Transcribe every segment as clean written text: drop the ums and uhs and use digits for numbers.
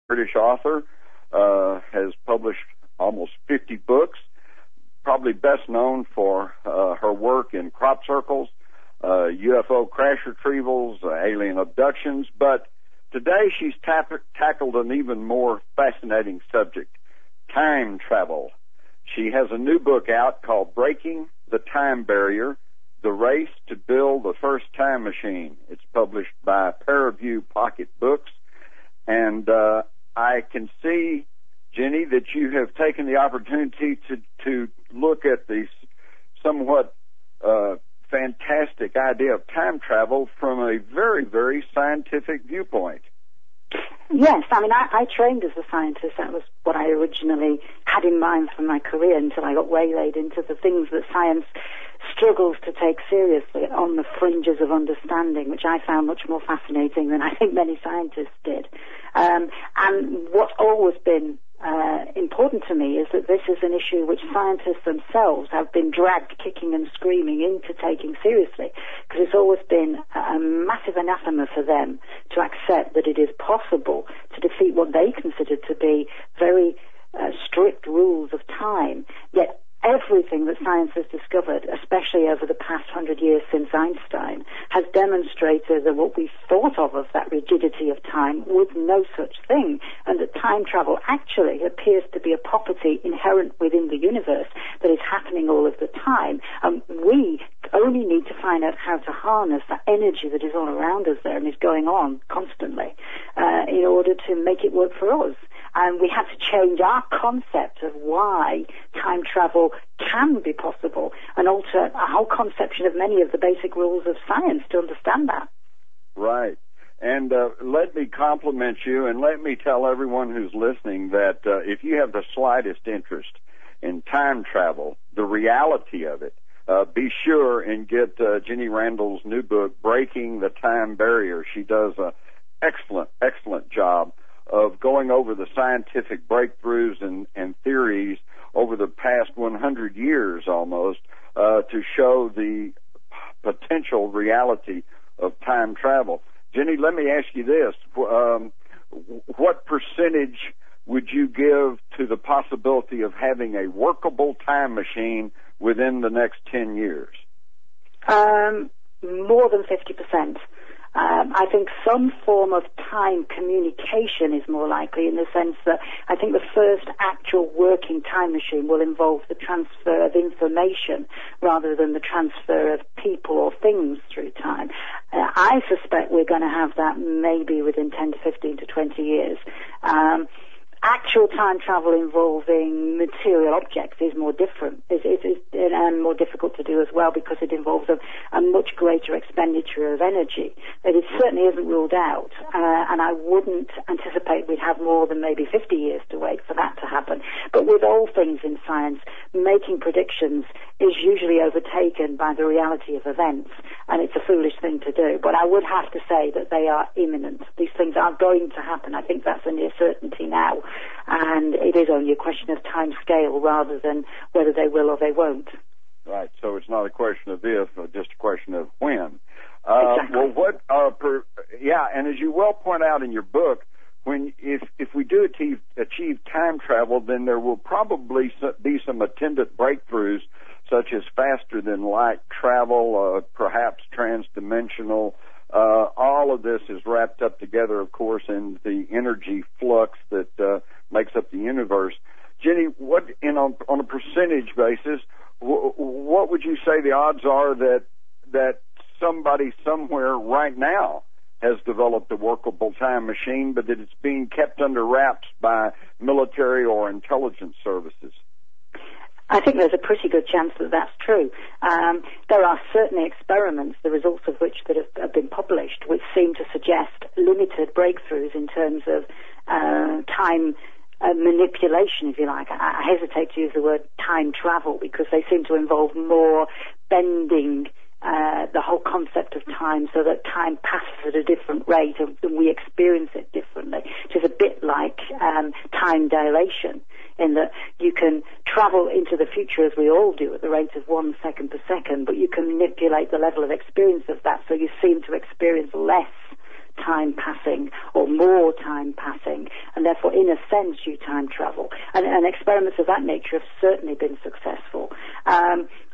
British author, has published almost 50 books, probably best known for her work in crop circles, UFO crash retrievals, alien abductions, but today she's tackled an even more fascinating subject, time travel. She has a new book out called Breaking the Time Barrier, The Race to Build the First Time Machine. It's published by Paraview Pocket Books, and I can see, Jenny, that you have taken the opportunity to look at the somewhat fantastic idea of time travel from a very, very scientific viewpoint. Yes, I mean, I trained as a scientist. That was what I originally had in mind for my career until I got waylaid into the things that science struggles to take seriously on the fringes of understanding, which I found much more fascinating than I think many scientists did. And what's always been important to me is that this is an issue which scientists themselves have been dragged kicking and screaming into taking seriously, because it's always been a massive anathema for them to accept that it is possible to defeat what they consider to be very strict rules of time. Yet everything that science has discovered, especially over the past 100 years since Einstein, has demonstrated that what we thought of that rigidity of time was no such thing, and that time travel actually appears to be a property inherent within the universe that is happening all of the time. We only need to find out how to harness that energy that is all around us there and is going on constantly in order to make it work for us. And we have to change our concept of why time travel can be possible and alter our whole conception of many of the basic rules of science to understand that. Right. And let me compliment you and let me tell everyone who's listening that if you have the slightest interest in time travel, the reality of it, be sure and get Jenny Randles' new book, Breaking the Time Barrier. She does an excellent job of going over the scientific breakthroughs and theories over the past 100 years almost to show the potential reality of time travel. Jenny, let me ask you this. What percentage would you give to the possibility of having a workable time machine within the next 10 years? More than 50%. I think some form of time communication is more likely, in the sense that I think the first actual working time machine will involve the transfer of information rather than the transfer of people or things through time. I suspect we're going to have that maybe within 10 to 15 to 20 years. Actual time travel involving material objects is more different, and more difficult to do as well, because it involves a much greater expenditure of energy. But it certainly isn't ruled out, and I wouldn't anticipate we'd have more than maybe 50 years to wait for that to happen. But with all things in science, making predictions is usually overtaken by the reality of events, and it's a foolish thing to do. But I would have to say that they are imminent. These things are going to happen. I think that's a near certainty now. And it is only a question of time scale rather than whether they will or they won't. Right. So it's not a question of if, but just a question of when. Exactly. Well, and as you well point out in your book, if we do achieve time travel, then there will probably be some attendant breakthroughs, such as faster than light travel, perhaps transdimensional. All of this is wrapped up together, of course, in the energy flux that makes up the universe. Jenny, on a percentage basis, what would you say the odds are that somebody somewhere right now has developed a workable time machine, but that it's being kept under wraps by military or intelligence services? I think there's a pretty good chance that that's true. There are certainly experiments, the results of which that have been published, which seem to suggest limited breakthroughs in terms of time manipulation, if you like. I hesitate to use the word time travel because they seem to involve more bending the whole concept of time so that time passes at a different rate and we experience it differently, which is a bit like time dilation, in that you can travel into the future as we all do at the rate of 1 second per second, but you can manipulate the level of experience of that so you seem to experience less time passing or more time passing, and therefore, in a sense, you time travel. And experiments of that nature have certainly been successful.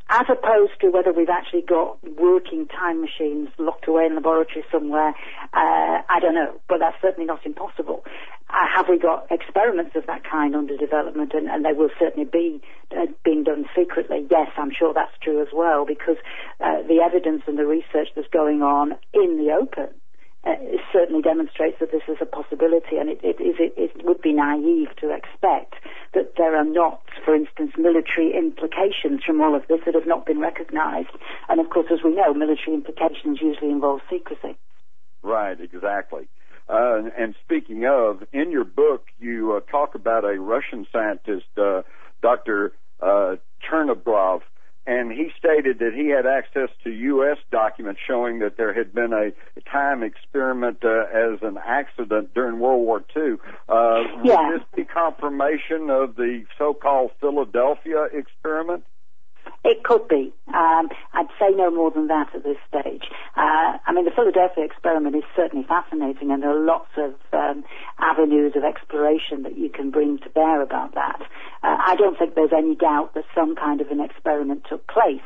As opposed to whether we've actually got working time machines locked away in a laboratory somewhere, I don't know, but that's certainly not impossible. Have we got experiments of that kind under development, and they will certainly be being done secretly? Yes, I'm sure that's true as well, because the evidence and the research that's going on in the open it certainly demonstrates that this is a possibility, and it would be naive to expect that there are not, for instance, military implications from all of this that have not been recognized. And of course, as we know, military implications usually involve secrecy. Right, exactly. And speaking of, in your book, you talk about a Russian scientist, Dr. Chernobyl, and he stated that he had access to U.S. documents showing that there had been a time experiment as an accident during World War II. Would this be confirmation of the so-called Philadelphia experiment? It could be. I'd say no more than that at this stage. The Philadelphia experiment is certainly fascinating, and there are lots of avenues of exploration that you can bring to bear about that. I don't think there's any doubt that some kind of an experiment took place.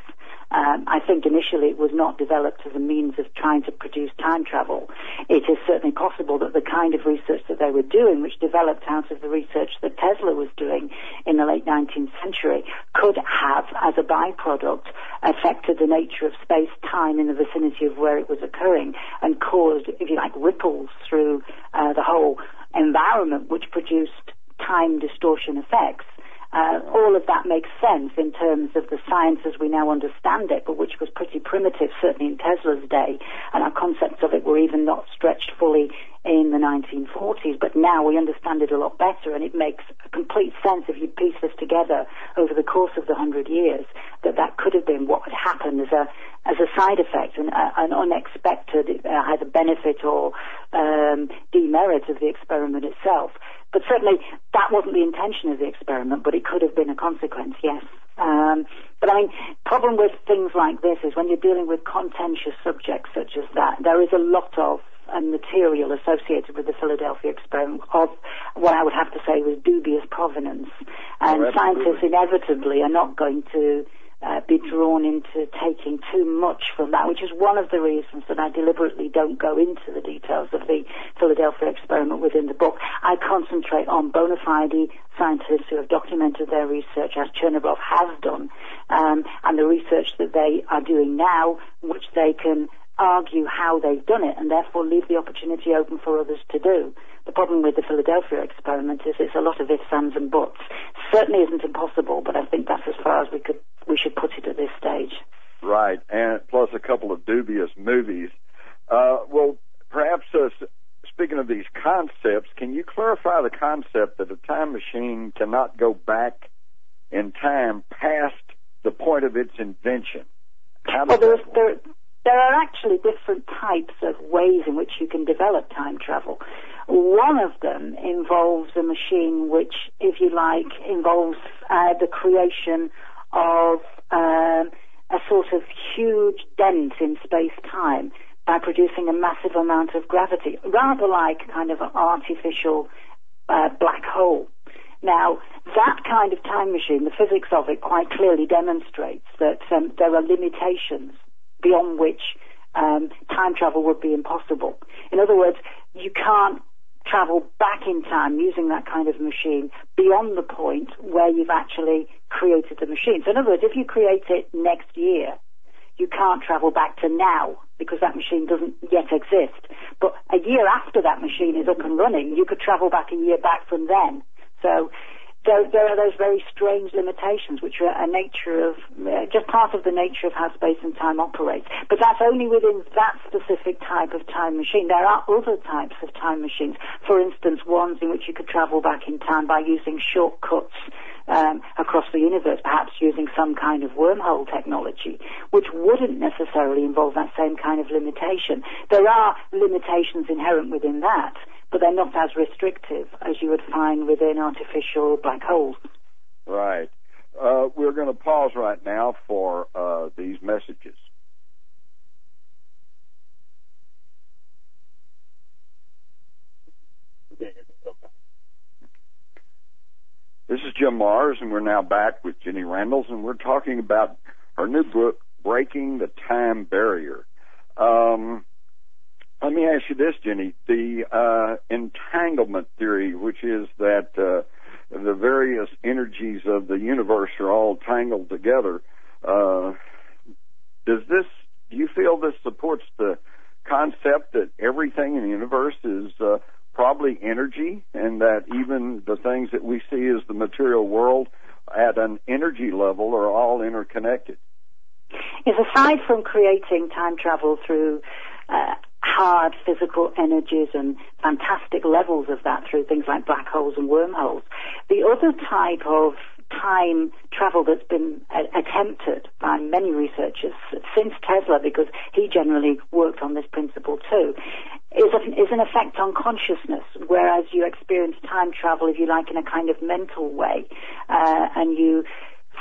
I think initially it was not developed as a means of trying to produce time travel. It is certainly possible that the kind of research that they were doing, which developed out of the research that Tesla was doing in the late 19th century, could have, as a byproduct, affected the nature of space-time in the vicinity of where it was occurring and caused, if you like, ripples through the whole environment, which produced time distortion effects. All of that makes sense in terms of the science as we now understand it, but which was pretty primitive, certainly in Tesla's day, and our concepts of it were even not stretched fully in the 1940s, but now we understand it a lot better, and it makes complete sense if you piece this together over the course of the 100 years, that could have been what had happened as a side effect, an unexpected either benefit or demerit of the experiment itself. But certainly that wasn't the intention of the experiment, but it could have been a consequence, yes. But problem with things like this is when you're dealing with contentious subjects such as that, there is a lot of material associated with the Philadelphia experiment of what I would have to say was dubious provenance. And scientists inevitably are not going to be drawn into taking too much from that, which is one of the reasons that I deliberately don't go into the details of the Philadelphia experiment within the book. I concentrate on bona fide scientists who have documented their research, as Chernobyl has done, and the research that they are doing now, which they can argue how they've done it and therefore leave the opportunity open for others to do. The problem with the Philadelphia experiment is it's a lot of ifs, ands and buts. Certainly isn't impossible, but I think that's as far as we should put it at this stage. Right, and plus a couple of dubious movies. Well, perhaps speaking of these concepts, can you clarify the concept that a time machine cannot go back in time past the point of its invention? There are actually different types of ways in which you can develop time travel. One of them involves a machine which, if you like, involves the creation of a sort of huge dent in space-time by producing a massive amount of gravity, rather like kind of an artificial black hole. Now, that kind of time machine, the physics of it quite clearly demonstrates that there are limitations beyond which time travel would be impossible. In other words, you can't travel back in time using that kind of machine beyond the point where you've actually created the machine. So in other words, if you create it next year, you can't travel back to now because that machine doesn't yet exist. But a year after that machine is up and running, you could travel back a year back from then. So there are those very strange limitations which are a nature of, just part of the nature of how space and time operates. But that's only within that specific type of time machine. There are other types of time machines, for instance, ones in which you could travel back in time by using shortcuts across the universe, perhaps using some kind of wormhole technology, which wouldn't necessarily involve that same kind of limitation. There are limitations inherent within that, but they're not as restrictive as you would find within artificial black holes. Right. We're going to pause right now for these messages. Jim Mars, and we're now back with Jenny Randles, and we're talking about her new book, Breaking the Time Barrier. Let me ask you this, Jenny. The entanglement theory, which is that the various energies of the universe are all tangled together, do you feel this supports the concept that everything in the universe is probably energy, and that even the things that we see as the material world at an energy level are all interconnected? Yes, aside from creating time travel through hard physical energies and fantastic levels of that through things like black holes and wormholes, the other type of time travel that's been attempted by many researchers since Tesla, because he generally worked on this principle too, is an effect on consciousness, whereas you experience time travel, if you like, in a kind of mental way, and you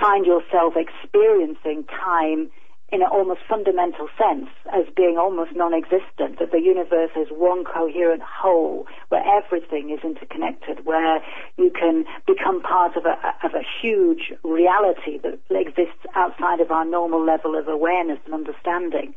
find yourself experiencing time in an almost fundamental sense as being almost non-existent, that the universe is one coherent whole where everything is interconnected, where you can become part of a huge reality that exists outside of our normal level of awareness and understanding.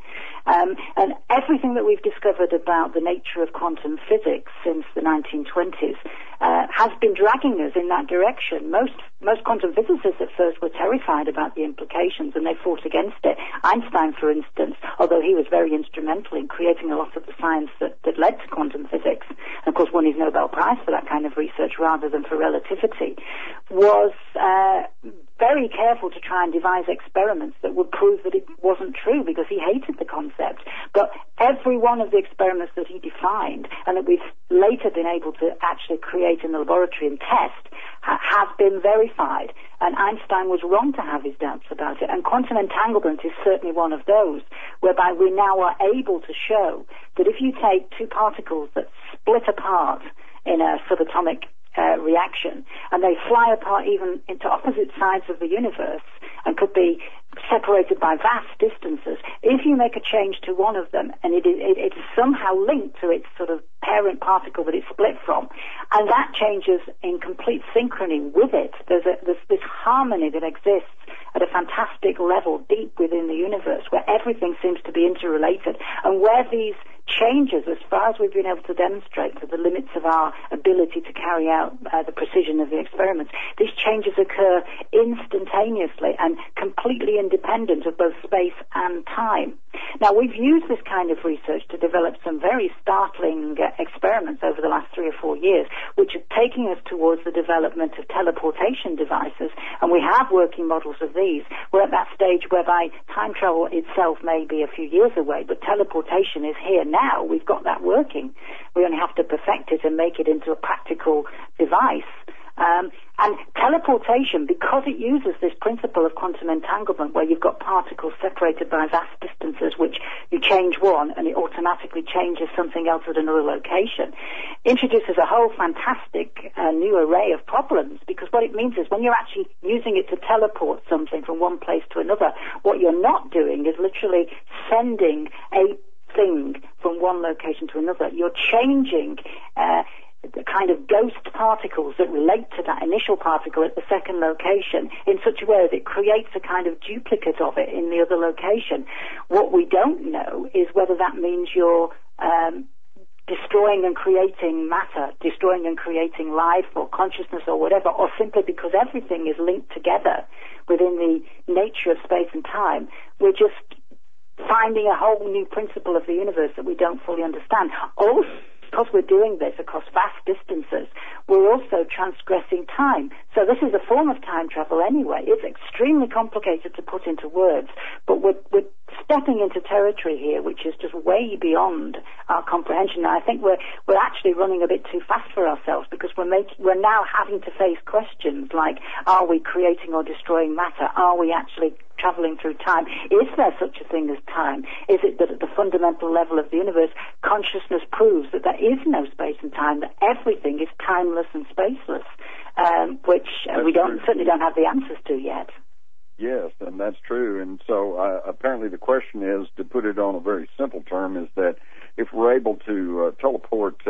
And everything that we've discovered about the nature of quantum physics since the 1920s has been dragging us in that direction. Most quantum physicists at first were terrified about the implications, and they fought against it. Einstein, for instance, although he was very instrumental in creating a lot of the science that led to quantum physics, and of course won his Nobel Prize for that kind of research rather than for relativity, was very careful to try and devise experiments that would prove that it wasn't true, because he hated the concept. But every one of the experiments that he defined, and that we've later been able to actually create in the laboratory and test, have been verified. And Einstein was wrong to have his doubts about it. And quantum entanglement is certainly one of those, whereby we now are able to show that if you take two particles that split apart in a subatomic reaction, and they fly apart even into opposite sides of the universe and could be separated by vast distances, if you make a change to one of them and it is somehow linked to its sort of parent particle that it's split from, and that changes in complete synchrony with it, there's this harmony that exists at a fantastic level deep within the universe, where everything seems to be interrelated, and where these changes, as far as we've been able to demonstrate to the limits of our ability to carry out the precision of the experiments, these changes occur instantaneously and completely independent of both space and time. Now, we've used this kind of research to develop some very startling experiments over the last 3 or 4 years, which are taking us towards the development of teleportation devices, and we have working models of these. We're at that stage whereby time travel itself may be a few years away, but teleportation is here now. We've got that working. We only have to perfect it and make it into a practical device. And teleportation, because it uses this principle of quantum entanglement, where you've got particles separated by vast distances, which you change one and it automatically changes something else at another location, introduces a whole fantastic new array of problems, because what it means is when you're actually using it to teleport something from one place to another, what you're not doing is literally sending a thing from one location to another. You're changing the kind of ghost particles that relate to that initial particle at the second location in such a way that it creates a kind of duplicate of it in the other location. What we don't know is whether that means you're destroying and creating matter, destroying and creating life or consciousness or whatever, or simply because everything is linked together within the nature of space and time. We're just finding a whole new principle of the universe that we don't fully understand. Also, because we're doing this across vast distances, we're also transgressing time. So this is a form of time travel anyway. It's extremely complicated to put into words, but we're stepping into territory here which is just way beyond our comprehension. Now, I think we're actually running a bit too fast for ourselves, because we're now having to face questions like, are we creating or destroying matter? Are we actually traveling through time? Is there such a thing as time? Is it that at the fundamental level of the universe, consciousness proves that there is no space and time, that everything is timeless and spaceless, which we certainly don't have the answers to yet. Yes, and that's true. And so apparently the question is, to put it on a very simple term, is that if we're able to teleport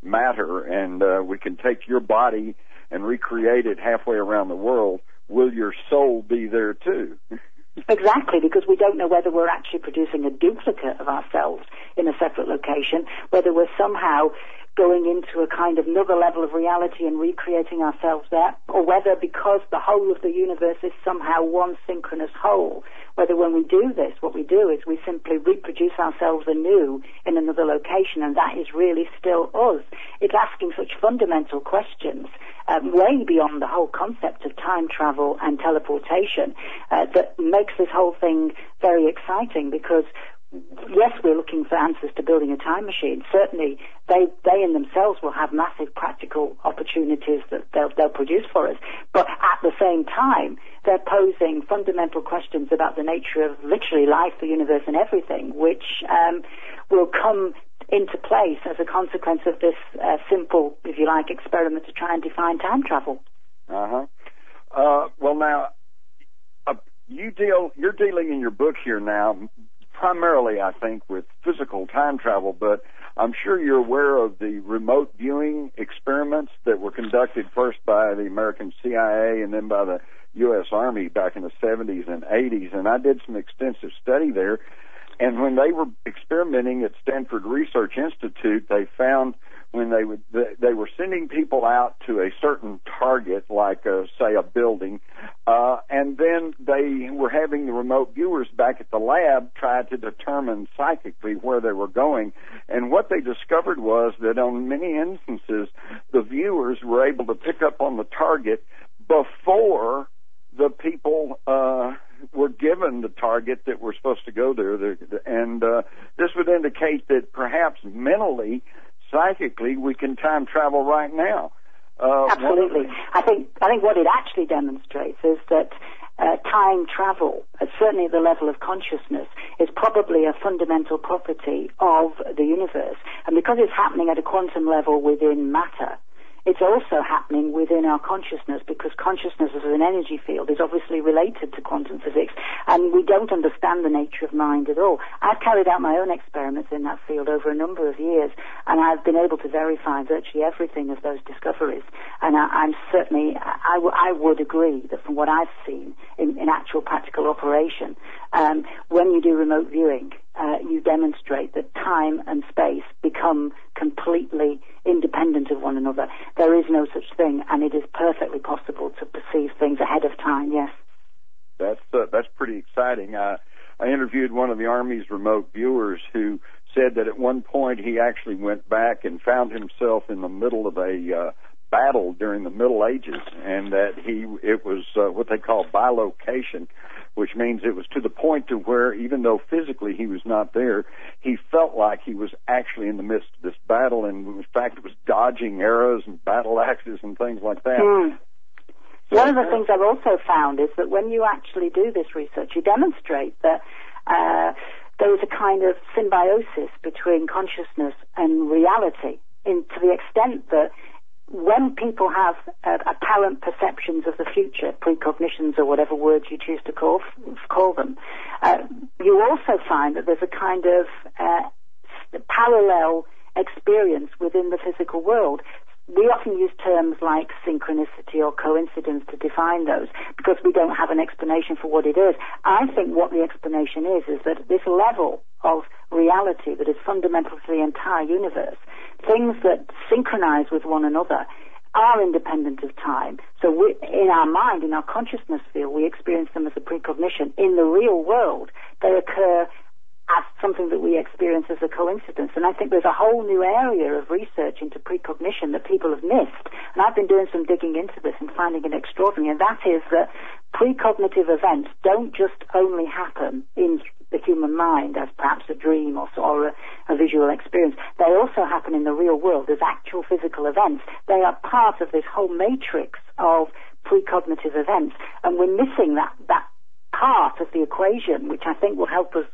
matter, and we can take your body and recreate it halfway around the world, will your soul be there too? Exactly, because we don't know whether we're actually producing a duplicate of ourselves in a separate location, whether we're somehow going into a kind of another level of reality and recreating ourselves there, or whether because the whole of the universe is somehow one synchronous whole, whether when we do this, what we do is we simply reproduce ourselves anew in another location, and that is really still us. It's asking such fundamental questions, way beyond the whole concept of time travel and teleportation, that makes this whole thing very exciting, because yes, we're looking for answers to building a time machine. Certainly, they in themselves will have massive practical opportunities that they'll produce for us. But at the same time, they're posing fundamental questions about the nature of literally life, the universe, and everything, which will come into place as a consequence of this simple, if you like, experiment to try and define time travel. Well, now, you're dealing in your book here now primarily, I think, with physical time travel, but I'm sure you're aware of the remote viewing experiments that were conducted first by the American CIA and then by the U.S. Army back in the 70s and 80s, and I did some extensive study there. And when they were experimenting at Stanford Research Institute, they found when they were sending people out to a certain target, like say a building, and then they were having the remote viewers back at the lab try to determine psychically where they were going. And what they discovered was that on many instances, the viewers were able to pick up on the target before the people were given the target that were supposed to go there. And this would indicate that perhaps mentally, psychically, we can time travel right now. Absolutely. I think what it actually demonstrates is that time travel, certainly at the level of consciousness, is probably a fundamental property of the universe. And because it's happening at a quantum level within matter, it's also happening within our consciousness, because consciousness as an energy field is obviously related to quantum physics, and we don't understand the nature of mind at all. I've carried out my own experiments in that field over a number of years, and I've been able to verify virtually everything of those discoveries. And I would agree that from what I've seen in actual practical operation, when you do remote viewing, you demonstrate that time and space become completely independent of one another. There is no such thing, and it is perfectly possible to perceive things ahead of time, yes. That's pretty exciting. I interviewed one of the Army's remote viewers who said that at one point he actually went back and found himself in the middle of a battle during the Middle Ages, and that it was what they call bilocation, which means it was to the point to where even though physically he was not there, he felt like he was actually in the midst of this battle, and in fact was dodging arrows and battle axes and things like that. One of the things I've also found is that when you actually do this research, you demonstrate that there is a kind of symbiosis between consciousness and reality, to the extent that when people have apparent perceptions of the future, precognitions or whatever words you choose to call them, you also find that there's a kind of parallel experience within the physical world. We often use terms like synchronicity or coincidence to define those because we don't have an explanation for what it is. I think what the explanation is that this level of reality that is fundamental to the entire universe, things that synchronize with one another, are independent of time. So in our mind, in our consciousness field, we experience them as a precognition. In the real world, they occur as something that we experience as a coincidence. And I think there's a whole new area of research into precognition that people have missed. And I've been doing some digging into this and finding it extraordinary, and that is that precognitive events don't just only happen in the human mind as perhaps a dream or a visual experience. They also happen in the real world as actual physical events. They are part of this whole matrix of precognitive events, and we're missing that part of the equation, which I think will help us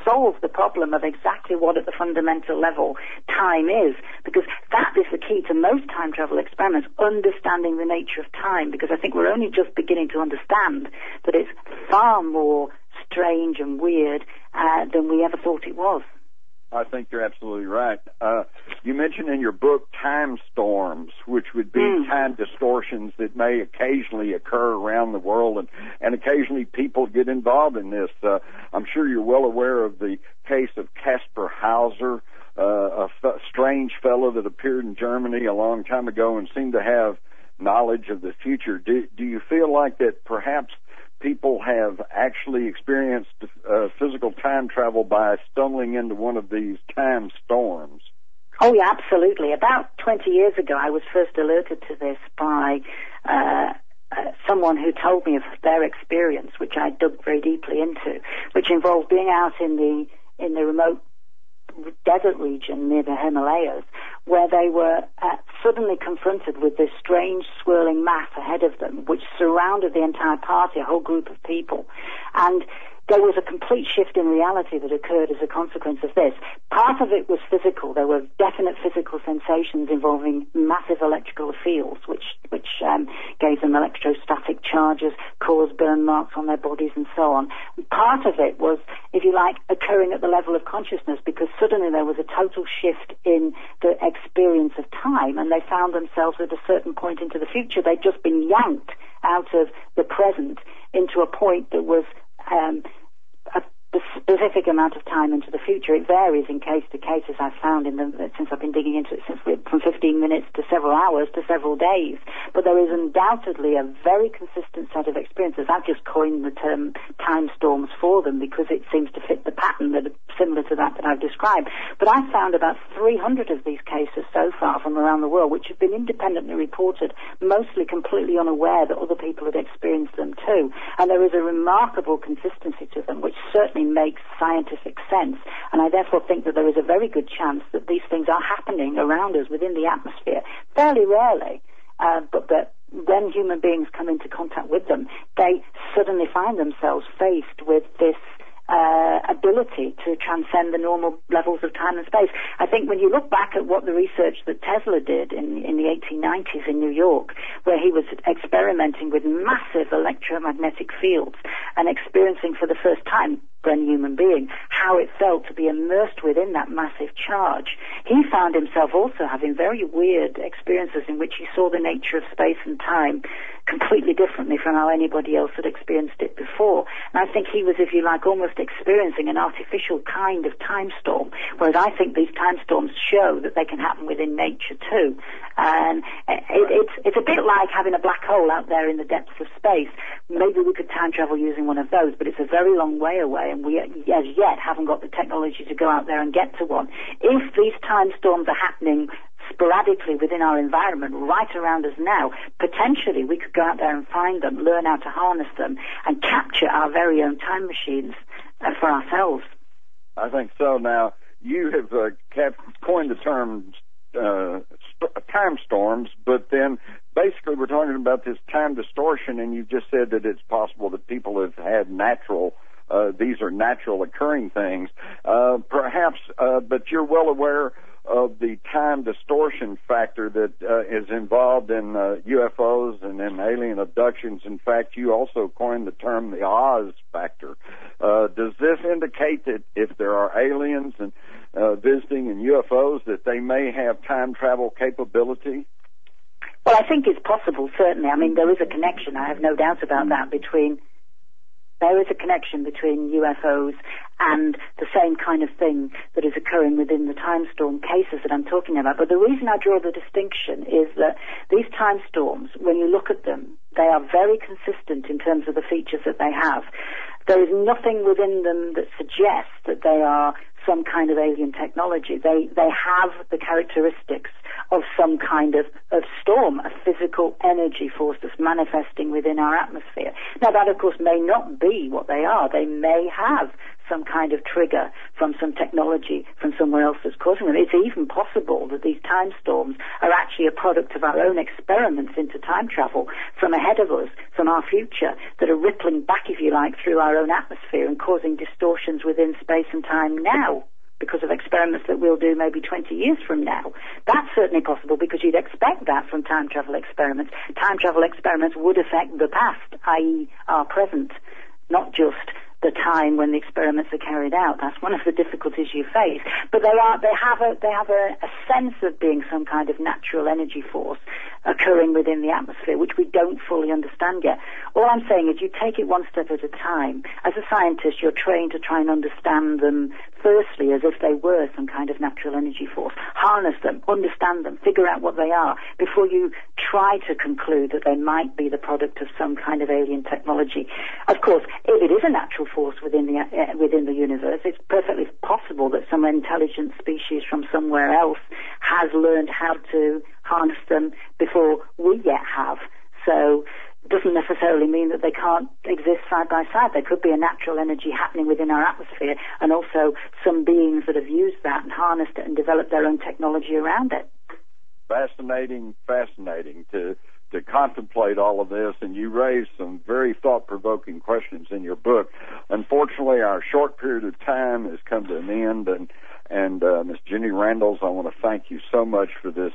solve the problem of exactly what at the fundamental level time is, because that is the key to most time travel experiments, understanding the nature of time, because I think we're only just beginning to understand that it's far more strange and weird than we ever thought it was. I think you're absolutely right. You mentioned in your book time storms, which would be time distortions that may occasionally occur around the world, and occasionally people get involved in this. I'm sure you're well aware of the case of Caspar Hauser, strange fellow that appeared in Germany a long time ago and seemed to have knowledge of the future. Do you feel like that perhaps people have actually experienced physical time travel by stumbling into one of these time storms? Oh, yeah, absolutely. About 20 years ago, I was first alerted to this by someone who told me of their experience, which I dug very deeply into, which involved being out in the remote desert region near the Himalayas, where they were suddenly confronted with this strange swirling mass ahead of them, which surrounded the entire party, a whole group of people. And there was a complete shift in reality that occurred as a consequence of this. Part of it was physical. There were definite physical sensations involving massive electrical fields, which gave them electrostatic charges, caused burn marks on their bodies, and so on. Part of it was, if you like, occurring at the level of consciousness, because suddenly there was a total shift in the experience of time, and they found themselves at a certain point into the future. They'd just been yanked out of the present into a point that was a specific amount of time into the future. It varies in case to case, as I've found since I've been digging into it, from 15 minutes to several hours to several days. But there is undoubtedly a very consistent set of experiences. I've just coined the term time storms for them because it seems to fit the pattern that are similar to that I've described. But I've found about 300 of these cases so far from around the world, which have been independently reported, mostly completely unaware that other people had experienced them too. And there is a remarkable consistency to them, which certainly makes scientific sense. And I therefore think that there is a very good chance that these things are happening around us within the atmosphere, fairly rarely, but that when human beings come into contact with them, they suddenly find themselves faced with this ability to transcend the normal levels of time and space. I think when you look back at what the research that Tesla did in the 1890s in New York, where he was experimenting with massive electromagnetic fields and experiencing for the first time, for any human being, how it felt to be immersed within that massive charge, he found himself also having very weird experiences in which he saw the nature of space and time completely differently from how anybody else had experienced it before. And I think he was, if you like, almost experiencing an artificial kind of time storm, whereas I think these time storms show that they can happen within nature too. And it's a bit like having a black hole out there in the depths of space. Maybe we could time travel using one of those, but it's a very long way away, and we as yet haven't got the technology to go out there and get to one. If these time storms are happening sporadically within our environment right around us now, potentially we could go out there and find them, learn how to harness them, and capture our very own time machines for ourselves. I think so. Now, you have coined the term time storms, but then basically we're talking about this time distortion, and you just said that it's possible that people have had these are natural occurring things, perhaps, but you're well aware of the time distortion factor that is involved in UFOs and in alien abductions. In fact, you also coined the term the Oz factor. Does this indicate that if there are aliens and visiting in UFOs that they may have time travel capability? Well, I think it's possible, certainly. I mean, there is a connection, I have no doubt about that, there is a connection between UFOs and the same kind of thing that is occurring within the time storm cases that I'm talking about. But the reason I draw the distinction is that these time storms, when you look at them, they are very consistent in terms of the features that they have. There is nothing within them that suggests that they are some kind of alien technology. They have the characteristics of some kind of storm, a physical energy force that's manifesting within our atmosphere. Now, that, of course, may not be what they are. They may have some kind of trigger from some technology from somewhere else that's causing them. It's even possible that these time storms are actually a product of our own experiments into time travel from ahead of us, from our future, that are rippling back, if you like, through our own atmosphere and causing distortions within space and time now, because of experiments that we'll do maybe 20 years from now. That's certainly possible, because you'd expect that from time travel experiments. Time travel experiments would affect the past, i.e. our present, not just the time when the experiments are carried out. That's one of the difficulties you face. But they have a sense of being some kind of natural energy force occurring within the atmosphere, which we don't fully understand yet. All I'm saying is you take it one step at a time. As a scientist, you're trained to try and understand them firstly as if they were some kind of natural energy force. Harness them, understand them, figure out what they are before you try to conclude that they might be the product of some kind of alien technology. Of course, if it is a natural force within the universe, it's perfectly possible that some intelligent species from somewhere else has learned how to harness them before we yet have. So it doesn't necessarily mean that they can't exist side by side. There could be a natural energy happening within our atmosphere and also some beings that have used that and harnessed it and developed their own technology around it. Fascinating to contemplate all of this, and you raised some very thought-provoking questions in your book. Unfortunately, our short period of time has come to an end, and Ms. Jenny Randles, I want to thank you so much for this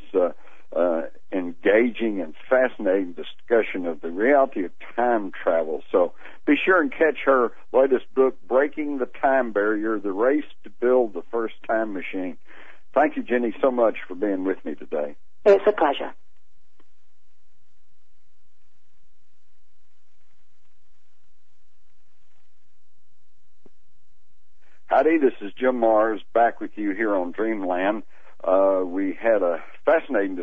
engaging and fascinating discussion of the reality of time travel. So be sure and catch her latest book, Breaking the Time Barrier, The Race to Build the First Time Machine. Thank you, Jenny, so much for being with me today. It's a pleasure. Howdy, this is Jim Mars back with you here on Dreamland. We had a fascinating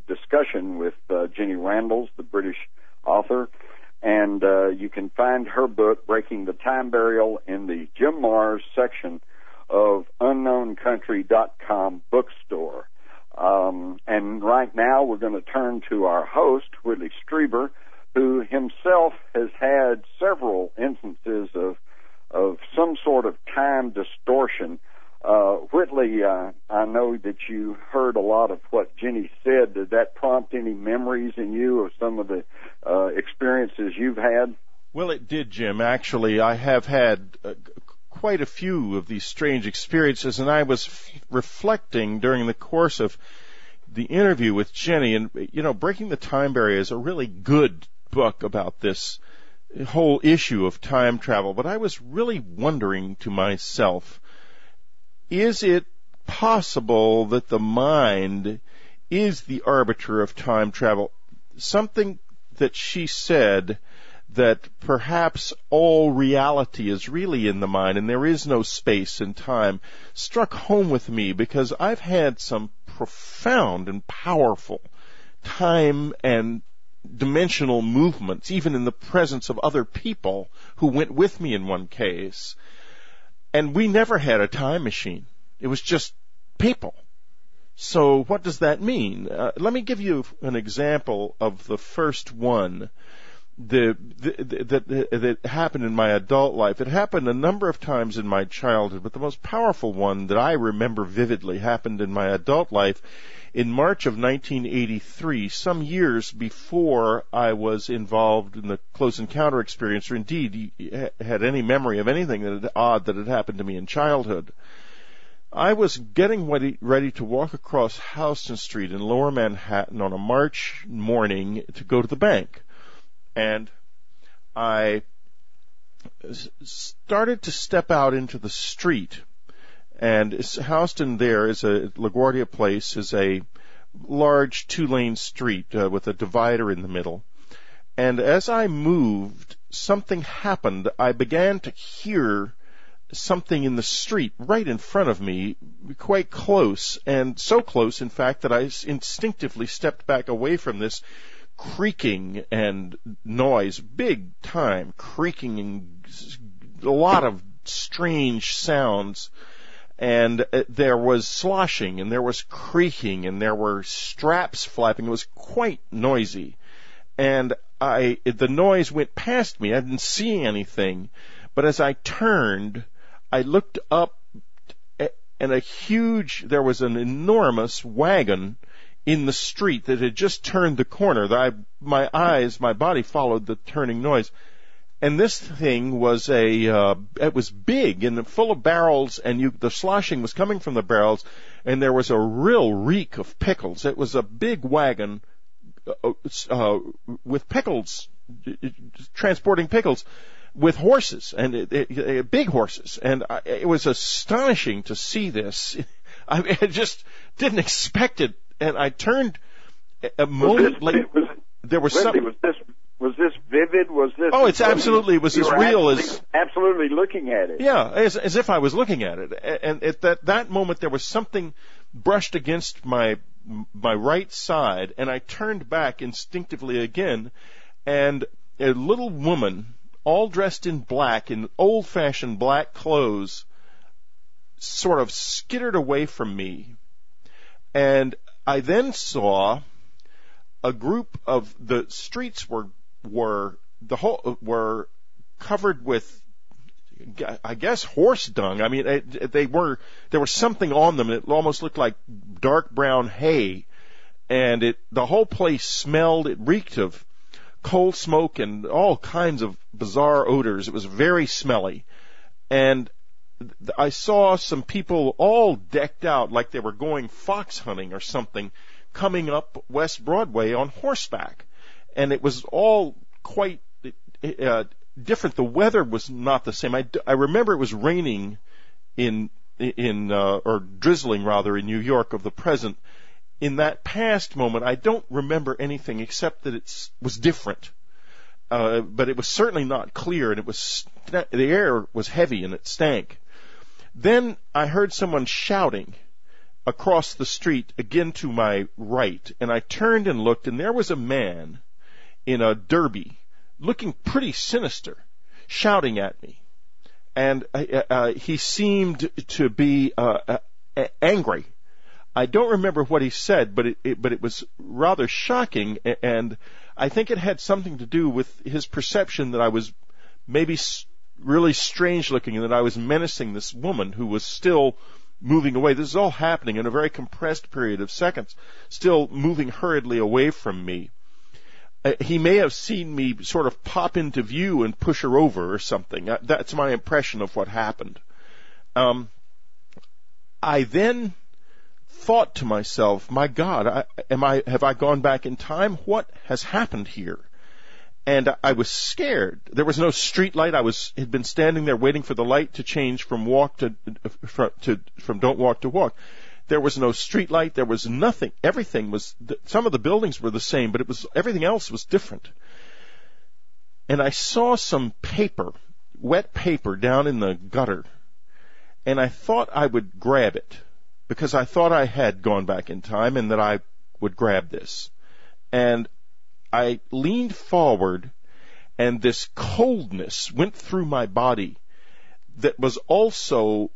discussion with Jenny Randles, the British author, and you can find her book, Breaking the Time Barrier, in the Jim Mars section of UnknownCountry.com bookstore. And right now we're going to turn to our host, Whitley Strieber, who himself has had several instances of some sort of time distortion. Whitley, I know that you heard a lot of what Jenny said. Did that prompt any memories in you of some of the experiences you've had? Well, it did, Jim. Actually, I have had quite a few of these strange experiences, and I was reflecting during the course of the interview with Jenny, and, you know, Breaking the Time Barrier is a really good book about this whole issue of time travel, but I was really wondering to myself, is it possible that the mind is the arbiter of time travel? Something that she said, that perhaps all reality is really in the mind and there is no space and time, struck home with me, because I've had some profound and powerful time and dimensional movements, even in the presence of other people who went with me in one case. And we never had a time machine. It was just people. So what does that mean? Let me give you an example of the first one that happened in my adult life. It happened a number of times in my childhood, but the most powerful one that I remember vividly happened in my adult life in March of 1983, some years before I was involved in the close encounter experience, or indeed had any memory of anything that had happened to me in childhood. I was getting ready to walk across Houston Street in Lower Manhattan on a March morning to go to the bank. And I started to step out into the street. And Houston there is LaGuardia Place is a large 2-lane street with a divider in the middle. And as I moved, something happened. I began to hear something in the street right in front of me, quite close, and so close, in fact, that I instinctively stepped back away from this creaking and noise, big time creaking and a lot of strange sounds. And there was sloshing, and there was creaking, and there were straps flapping. It was quite noisy. And the noise went past me. I didn't see anything. But as I turned, I looked up, and there was an enormous wagon in the street that had just turned the corner. My body followed the turning noise. And this thing was it was big and full of barrels, and the sloshing was coming from the barrels, and there was a real reek of pickles. It was a big wagon with pickles, transporting pickles. with horses, and big horses. And it was astonishing to see this. I just didn't expect it. And I turned a moment later. There was something. Was this vivid? Was this? Oh, it's absolutely. It was as real as. Absolutely looking at it. Yeah, as if I was looking at it. And at that moment, there was something brushed against my right side, and I turned back instinctively again, and a little woman, all dressed in black, in old-fashioned black clothes, sort of skittered away from me. And I then saw a group of the streets were covered with, I guess, horse dung. I mean, there was something on them. It almost looked like dark brown hay, and the whole place smelled. It reeked of coal smoke and all kinds of bizarre odors. It was very smelly, and I saw some people all decked out like they were going fox hunting or something, coming up West Broadway on horseback. And it was all quite different. The weather was not the same. I remember it was raining or drizzling rather in New York of the present. In that past moment, I don't remember anything except that it was different. But it was certainly not clear, and the air was heavy and it stank. Then I heard someone shouting across the street, again to my right, and I turned and looked, and there was a man in a derby, looking pretty sinister, shouting at me. And he seemed to be angry. I don't remember what he said, but it was rather shocking, and I think it had something to do with his perception that I was maybe really strange looking and that I was menacing this woman who was still moving away. This is all happening in a very compressed period of seconds, still moving hurriedly away from me. He may have seen me sort of pop into view and push her over or something. That's my impression of what happened. I then thought to myself, my God, have I gone back in time? What has happened here? And I was scared. There was no street light. Had been standing there waiting for the light to change from don't walk to walk. There was no street light. There was nothing. Everything was, some of the buildings were the same, but everything else was different. And I saw some paper, wet paper, down in the gutter. And I thought I would grab it, because I thought I had gone back in time and that I would grab this. And I leaned forward, and this coldness went through my body that was also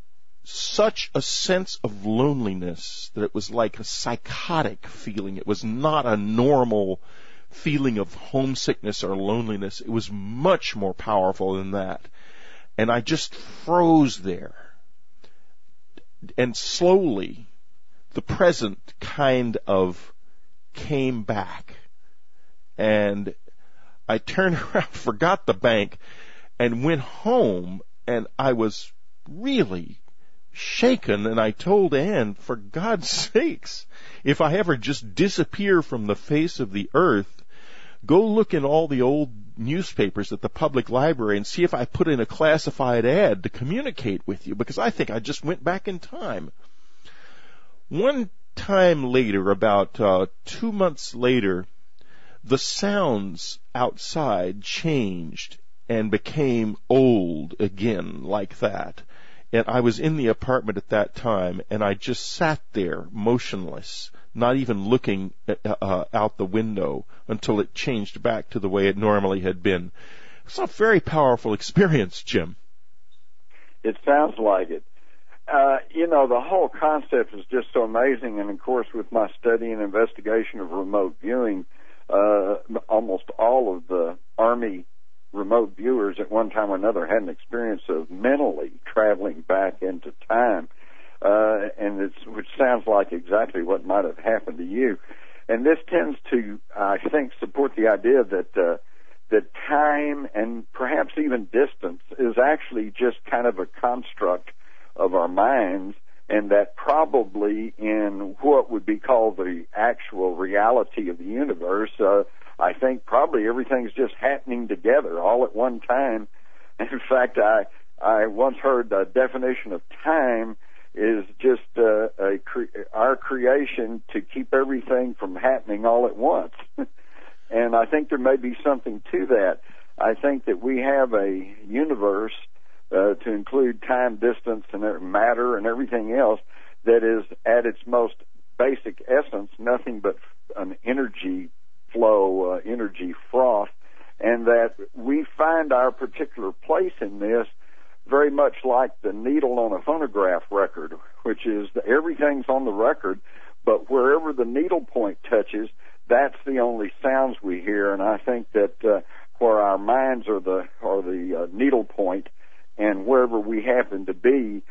such a sense of loneliness that it was like a psychotic feeling. It was not a normal feeling of homesickness or loneliness. It was much more powerful than that. And I just froze there. And slowly, the present kind of came back. And I turned around, forgot the bank, and went home, and I was really shaken, and I told Anne, for God's sakes, if I ever just disappear from the face of the earth, go look in all the old newspapers at the public library and see if I put in a classified ad to communicate with you, because I think I just went back in time. One time later, about 2 months later, the sounds outside changed and became old again like that. And I was in the apartment at that time, and I just sat there motionless, not even looking out the window until it changed back to the way it normally had been. It's a very powerful experience, Jim. It sounds like it. The whole concept is just so amazing, and of course with my study and investigation of remote viewing, almost all of the Army remote viewers at one time or another had an experience of mentally traveling back into time, which sounds like exactly what might have happened to you. And this tends to, I think, support the idea that time and perhaps even distance is actually just kind of a construct of our minds, and that probably in what would be called the actual reality of the universe, I think probably everything's just happening together all at one time, In fact, I once heard the definition of time is just our creation to keep everything from happening all at once. And I think there may be something to that. I think that we have a universe to include time, distance, and matter and everything else that is at its most basic essence nothing but an energy flow, energy froth, and that we find our particular place in this very much like the needle on a phonograph record, which is everything's on the record, but wherever the needle point touches, that's the only sounds we hear. And I think that where our minds are the needle point, and wherever we happen to be,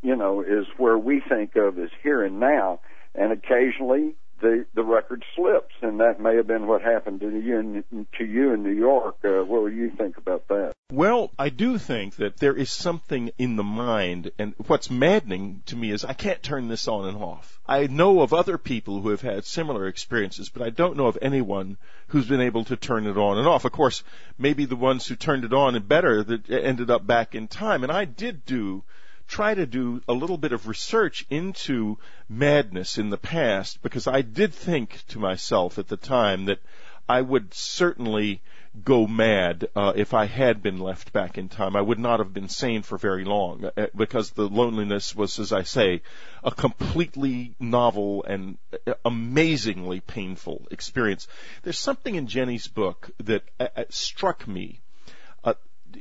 is where we think of as here and now. And occasionally the record slips, and that may have been what happened to you in New York. What do you think about that? Well, I do think that there is something in the mind, and what's maddening to me is I can't turn this on and off. I know of other people who have had similar experiences, but I don't know of anyone who's been able to turn it on and off. Of course, maybe the ones who turned it on and better that ended up back in time, and I did try to do a little bit of research into madness in the past, because I did think to myself at the time that I would certainly go mad if I had been left back in time. I would not have been sane for very long, because the loneliness was, as I say, a completely novel and amazingly painful experience. There's something in Jenny's book that struck me.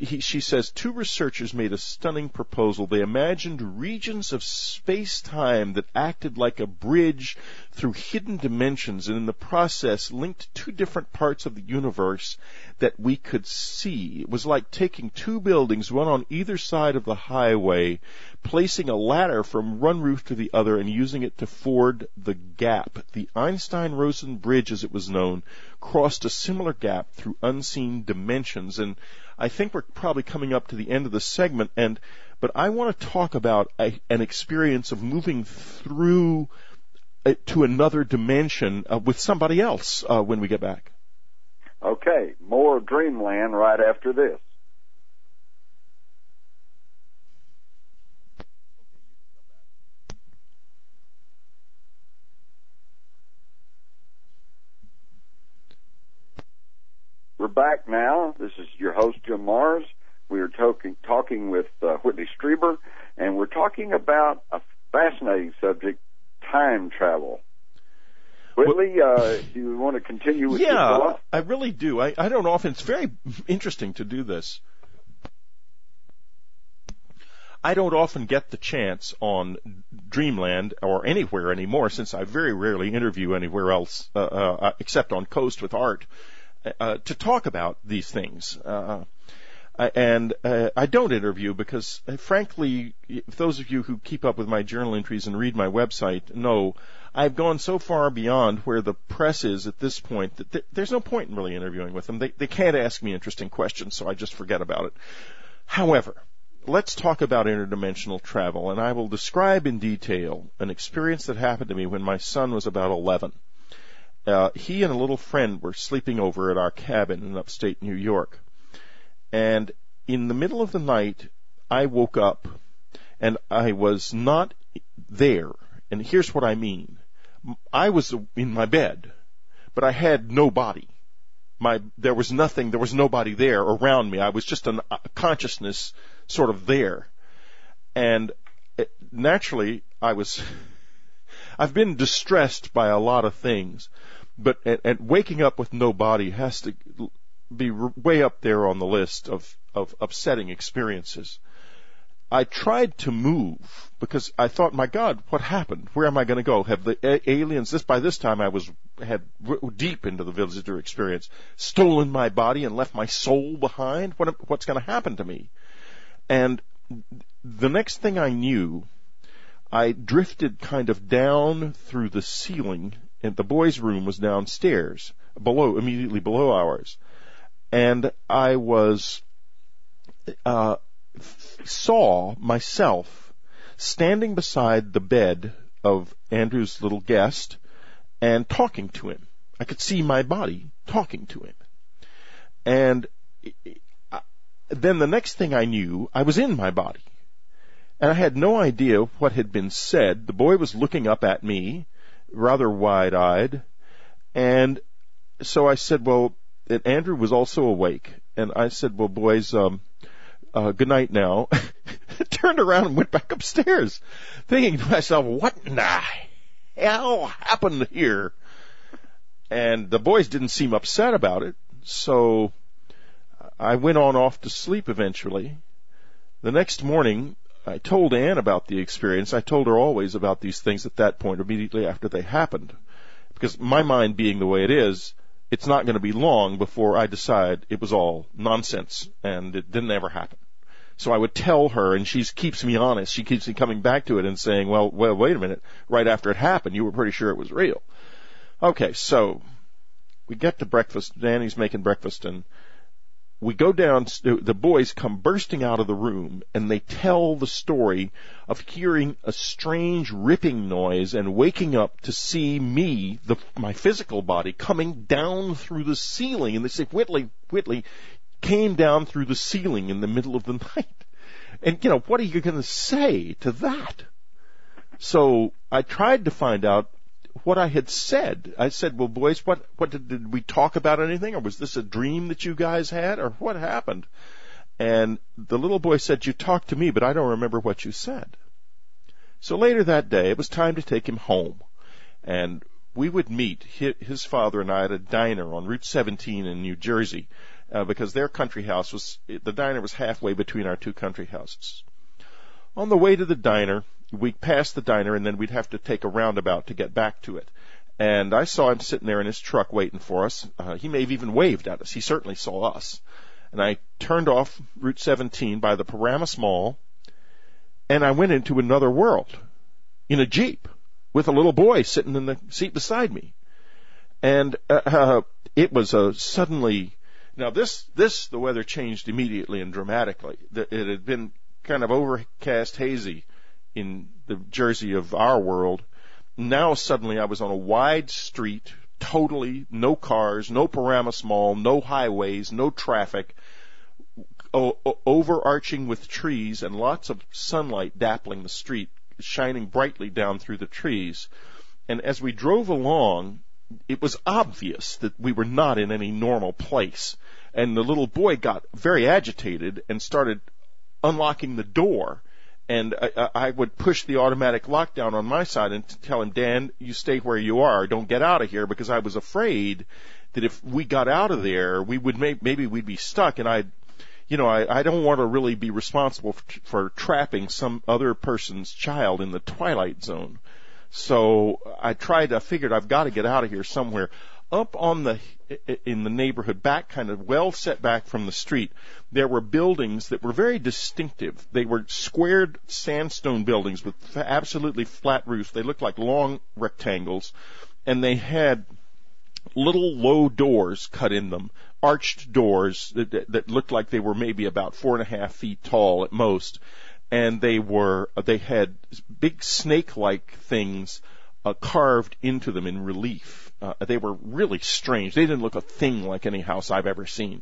She says, 2 researchers made a stunning proposal. They imagined regions of space-time that acted like a bridge through hidden dimensions, and in the process linked 2 different parts of the universe that we could see. It was like taking 2 buildings, one on either side of the highway, placing a ladder from one roof to the other and using it to ford the gap. The Einstein-Rosen bridge, as it was known, crossed a similar gap through unseen dimensions. And I think we're probably coming up to the end of the segment, but I want to talk about an experience of moving through to another dimension with somebody else when we get back. Okay, more Dreamland right after this. We're back now. This is your host, Jim Mars. We are talking with Whitley Strieber, and we're talking about a fascinating subject, time travel. Whitley, do you want to continue with your thought? I really do. I don't often, it's very interesting to do this. I don't often get the chance on Dreamland or anywhere anymore, since I very rarely interview anywhere else except on Coast with Art, to talk about these things. And I don't interview because, frankly, those of you who keep up with my journal entries and read my website know I've gone so far beyond where the press is at this point that there's no point in really interviewing with them. They can't ask me interesting questions, so I just forget about it. However, let's talk about interdimensional travel, and I will describe in detail an experience that happened to me when my son was about 11. He and a little friend were sleeping over at our cabin in upstate New York. And in the middle of the night, I woke up, and I was not there. And here's what I mean. I was in my bed, but I had no body. There was nothing, there was nobody there around me. I was just a consciousness sort of there. And naturally, I've been distressed by a lot of things, but and waking up with no body has to be way up there on the list of upsetting experiences. I tried to move because I thought, my God, what happened? Where am I going to go? Have the aliens, by this time I had deep into the visitor experience, stolen my body and left my soul behind? What's going to happen to me? And the next thing I knew, I drifted kind of down through the ceiling, and the boys' room was downstairs, immediately below ours. And I saw myself standing beside the bed of Andrew's little guest and talking to him. I could see my body talking to him. And then the next thing I knew, I was in my body. And I had no idea what had been said. The boy was looking up at me, rather wide-eyed. And so I said, well, and Andrew was also awake. And I said, well, boys, good night now. Turned around and went back upstairs, thinking to myself, what in the hell happened here? And the boys didn't seem upset about it. So I went on off to sleep eventually. The next morning, I told Ann about the experience. I told her always about these things at that point, immediately after they happened. Because my mind being the way it is, it's not going to be long before I decide it was all nonsense and it didn't ever happen. So I would tell her, and she keeps me honest. She keeps me coming back to it and saying, well, wait a minute. Right after it happened, you were pretty sure it was real. Okay, so we get to breakfast. Danny's making breakfast, and we go down. The boys come bursting out of the room, and they tell the story of hearing a strange ripping noise and waking up to see me, my physical body, coming down through the ceiling. And they say, Whitley came down through the ceiling in the middle of the night. And, what are you going to say to that? So I tried to find out what I had said. I said, well, boys, what did we talk about anything? Or was this a dream that you guys had? Or what happened? And the little boy said, you talked to me, but I don't remember what you said. So later that day, it was time to take him home. And we would meet, his father and I, at a diner on Route 17 in New Jersey, because their country house the diner was halfway between our two country houses. On the way to the diner, we passed the diner, and then we'd have to take a roundabout to get back to it. And I saw him sitting there in his truck waiting for us. He may have even waved at us. He certainly saw us. And I turned off Route 17 by the Paramus Mall, and I went into another world in a Jeep with a little boy sitting in the seat beside me. And it was suddenly... Now, the weather changed immediately and dramatically. It had been kind of overcast, hazy in the Jersey of our world. Now, suddenly, I was on a wide street, totally no cars, no Paramus Mall, no highways, no traffic, overarching with trees and lots of sunlight dappling the street, shining brightly down through the trees. And as we drove along, it was obvious that we were not in any normal place. And the little boy got very agitated and started unlocking the door. And I would push the automatic lockdown on my side and tell him, Dan, you stay where you are. Don't get out of here, because I was afraid that if we got out of there, we would maybe we'd be stuck. And I don't want to really be responsible for trapping some other person's child in the twilight zone. So I figured I've got to get out of here somewhere. Up in the neighborhood, back kind of well set back from the street, there were buildings that were very distinctive. They were squared sandstone buildings with absolutely flat roofs. They looked like long rectangles, and they had little low doors cut in them, arched doors that looked like they were maybe about 4.5 feet tall at most. And they had big snake-like things carved into them in relief. They were really strange. They didn't look a thing like any house I've ever seen.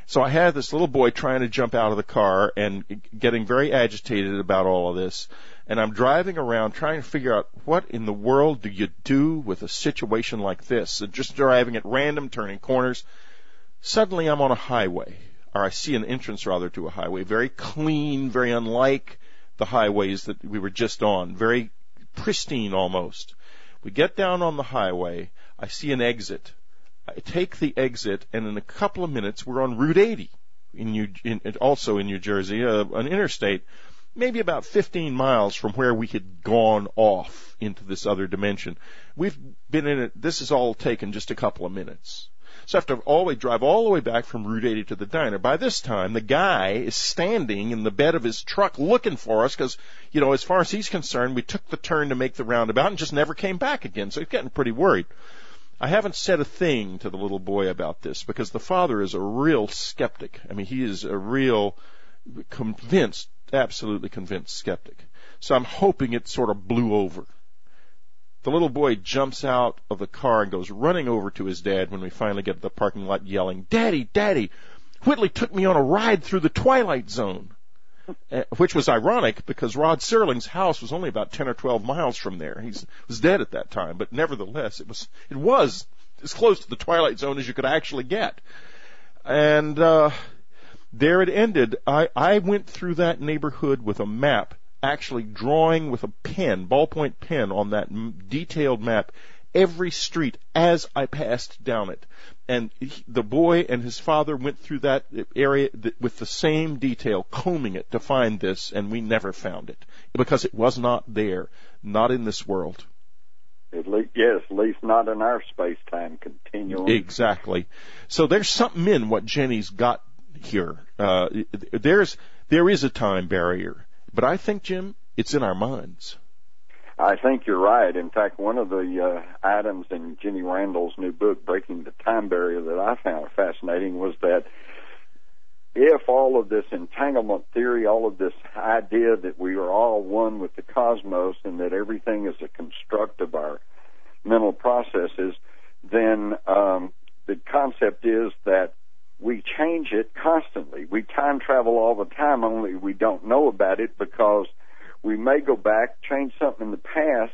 So I had this little boy trying to jump out of the car and getting very agitated about all of this. And I'm driving around trying to figure out what in the world do you do with a situation like this. And just driving at random, turning corners. Suddenly I'm on a highway. Or I see an entrance, rather, to a highway. Very clean, very unlike the highways that we were just on. Very pristine, almost. We get down on the highway. I see an exit. I take the exit, and in a couple of minutes, we're on Route 80, also in New Jersey, an interstate, maybe about 15 miles from where we had gone off into this other dimension. We've been in it. This has all taken just a couple of minutes. So I have to drive all the way back from Route 80 to the diner. By this time, the guy is standing in the bed of his truck looking for us because, as far as he's concerned, we took the turn to make the roundabout and just never came back again. So he's getting pretty worried. I haven't said a thing to the little boy about this because the father is a real skeptic. I mean, he is a real absolutely convinced skeptic. So I'm hoping it sort of blew over. The little boy jumps out of the car and goes running over to his dad when we finally get to the parking lot yelling, Daddy, Daddy, Whitley took me on a ride through the Twilight Zone, which was ironic because Rod Serling's house was only about 10 or 12 miles from there. He was dead at that time, but nevertheless, it was as close to the Twilight Zone as you could actually get. And there it ended. I went through that neighborhood with a map, actually drawing with a pen, ballpoint pen on that detailed map, every street as I passed down it. And the boy and his father went through that area with the same detail, combing it to find this, and we never found it because it was not there, not in this world. At least not in our space-time continuum. Exactly. So there's something in what Jenny's got here. There is a time barrier, but I think, Jim, it's in our minds. I think you're right. In fact, one of the items in Jenny Randles' new book, Breaking the Time Barrier, that I found fascinating was that if all of this entanglement theory, all of this idea that we are all one with the cosmos and that everything is a construct of our mental processes, then the concept is that we change it constantly. We time travel all the time, only we don't know about it because we may go back, change something in the past,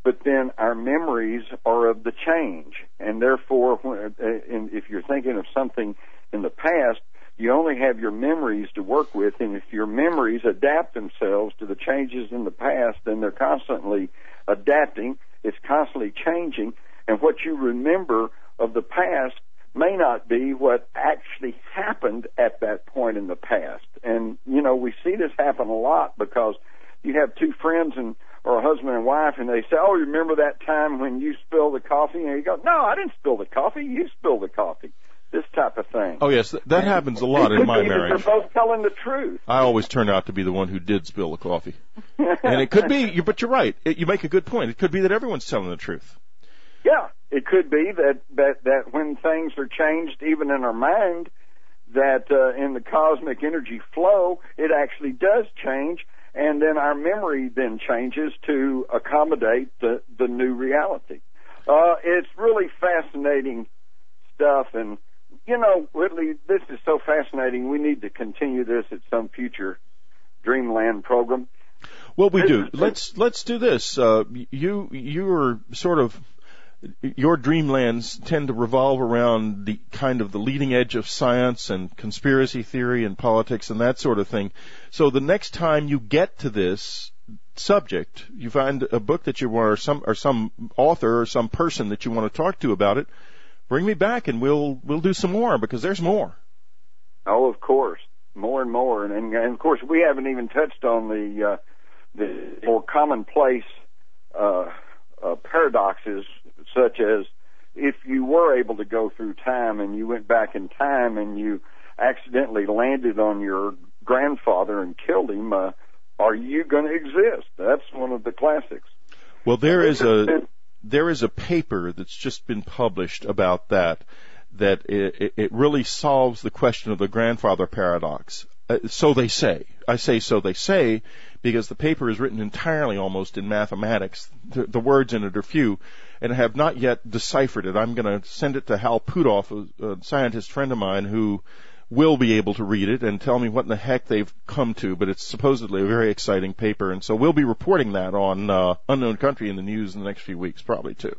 but then our memories are of the change. And therefore, if you're thinking of something in the past, you only have your memories to work with, and if your memories adapt themselves to the changes in the past, then they're constantly adapting, it's constantly changing, and what you remember of the past may not be what actually happened at that point in the past. And, we see this happen a lot because you have two friends or a husband and wife, and they say, "Oh, you remember that time when you spilled the coffee?" And you go, "No, I didn't spill the coffee. You spilled the coffee." This type of thing. Oh, yes, that happens a lot in my marriage. They're both telling the truth. I always turn out to be the one who did spill the coffee. And it could be, but you're right. You make a good point. It could be that everyone's telling the truth. Yeah, it could be that when things are changed, even in our mind, that in the cosmic energy flow, it actually does change, and then our memory then changes to accommodate the new reality. It's really fascinating stuff, and Whitley, this is so fascinating. We need to continue this at some future Dreamland program. Well, we do. Let's do this. You're sort of, your dreamlands tend to revolve around the kind of the leading edge of science and conspiracy theory and politics and that sort of thing. So the next time you get to this subject, you find a book that you want, or some author or some person that you want to talk to about it, bring me back and we'll do some more, because there's more. Oh, of course, more and more, and of course we haven't even touched on the more commonplace paradoxes, such as if you were able to go through time and you went back in time and you accidentally landed on your grandfather and killed him, are you going to exist? That's one of the classics. Well, there is a paper that's just been published about that it really solves the question of the grandfather paradox. So they say. I say so they say because the paper is written entirely almost in mathematics. The words in it are few, and I have not yet deciphered it. I'm going to send it to Hal Putoff, a scientist friend of mine, who will be able to read it and tell me what in the heck they've come to, but it's supposedly a very exciting paper, and so we'll be reporting that on Unknown Country in the news in the next few weeks, probably, too.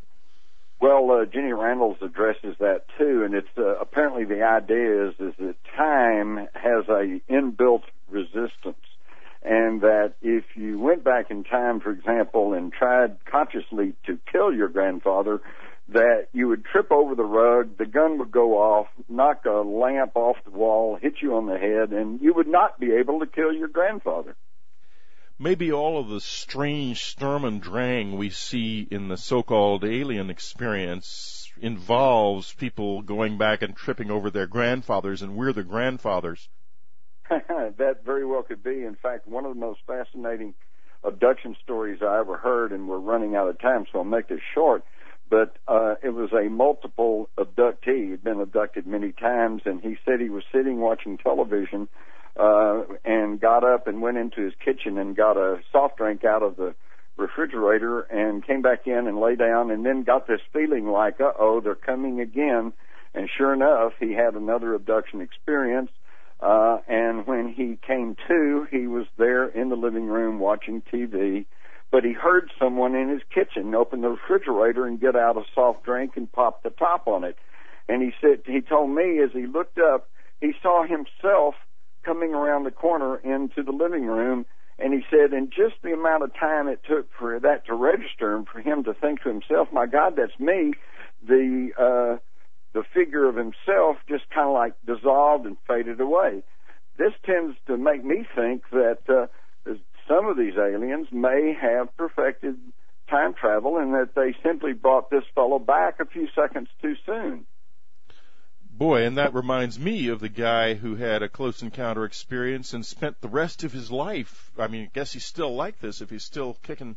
Well, Jenny Randles addresses that, too, and it's apparently the idea is that time has a inbuilt resistance, and that if you went back in time, for example, and tried consciously to kill your grandfather, that you would trip over the rug, the gun would go off, knock a lamp off the wall, hit you on the head, and you would not be able to kill your grandfather. Maybe all of the strange Sturm und Drang we see in the so-called alien experience involves people going back and tripping over their grandfathers, and we're the grandfathers. That very well could be. In fact, one of the most fascinating abduction stories I ever heard, and we're running out of time, so I'll make this short, but it was a multiple abductee. He'd been abducted many times, and he said he was sitting watching television and got up and went into his kitchen and got a soft drink out of the refrigerator and came back in and lay down, and then got this feeling like, uh-oh, they're coming again. And sure enough, he had another abduction experience. And when he came to, he was there in the living room watching TV, but he heard someone in his kitchen open the refrigerator and get out a soft drink and pop the top on it. And he told me as he looked up, he saw himself coming around the corner into the living room, and he said in just the amount of time it took for that to register and for him to think to himself, my God, that's me, the figure of himself just kind of like dissolved and faded away. This tends to make me think that some of these aliens may have perfected time travel and that they simply brought this fellow back a few seconds too soon. Boy, and that reminds me of the guy who had a close encounter experience and spent the rest of his life, I mean, I guess he's still like this, if he's still kicking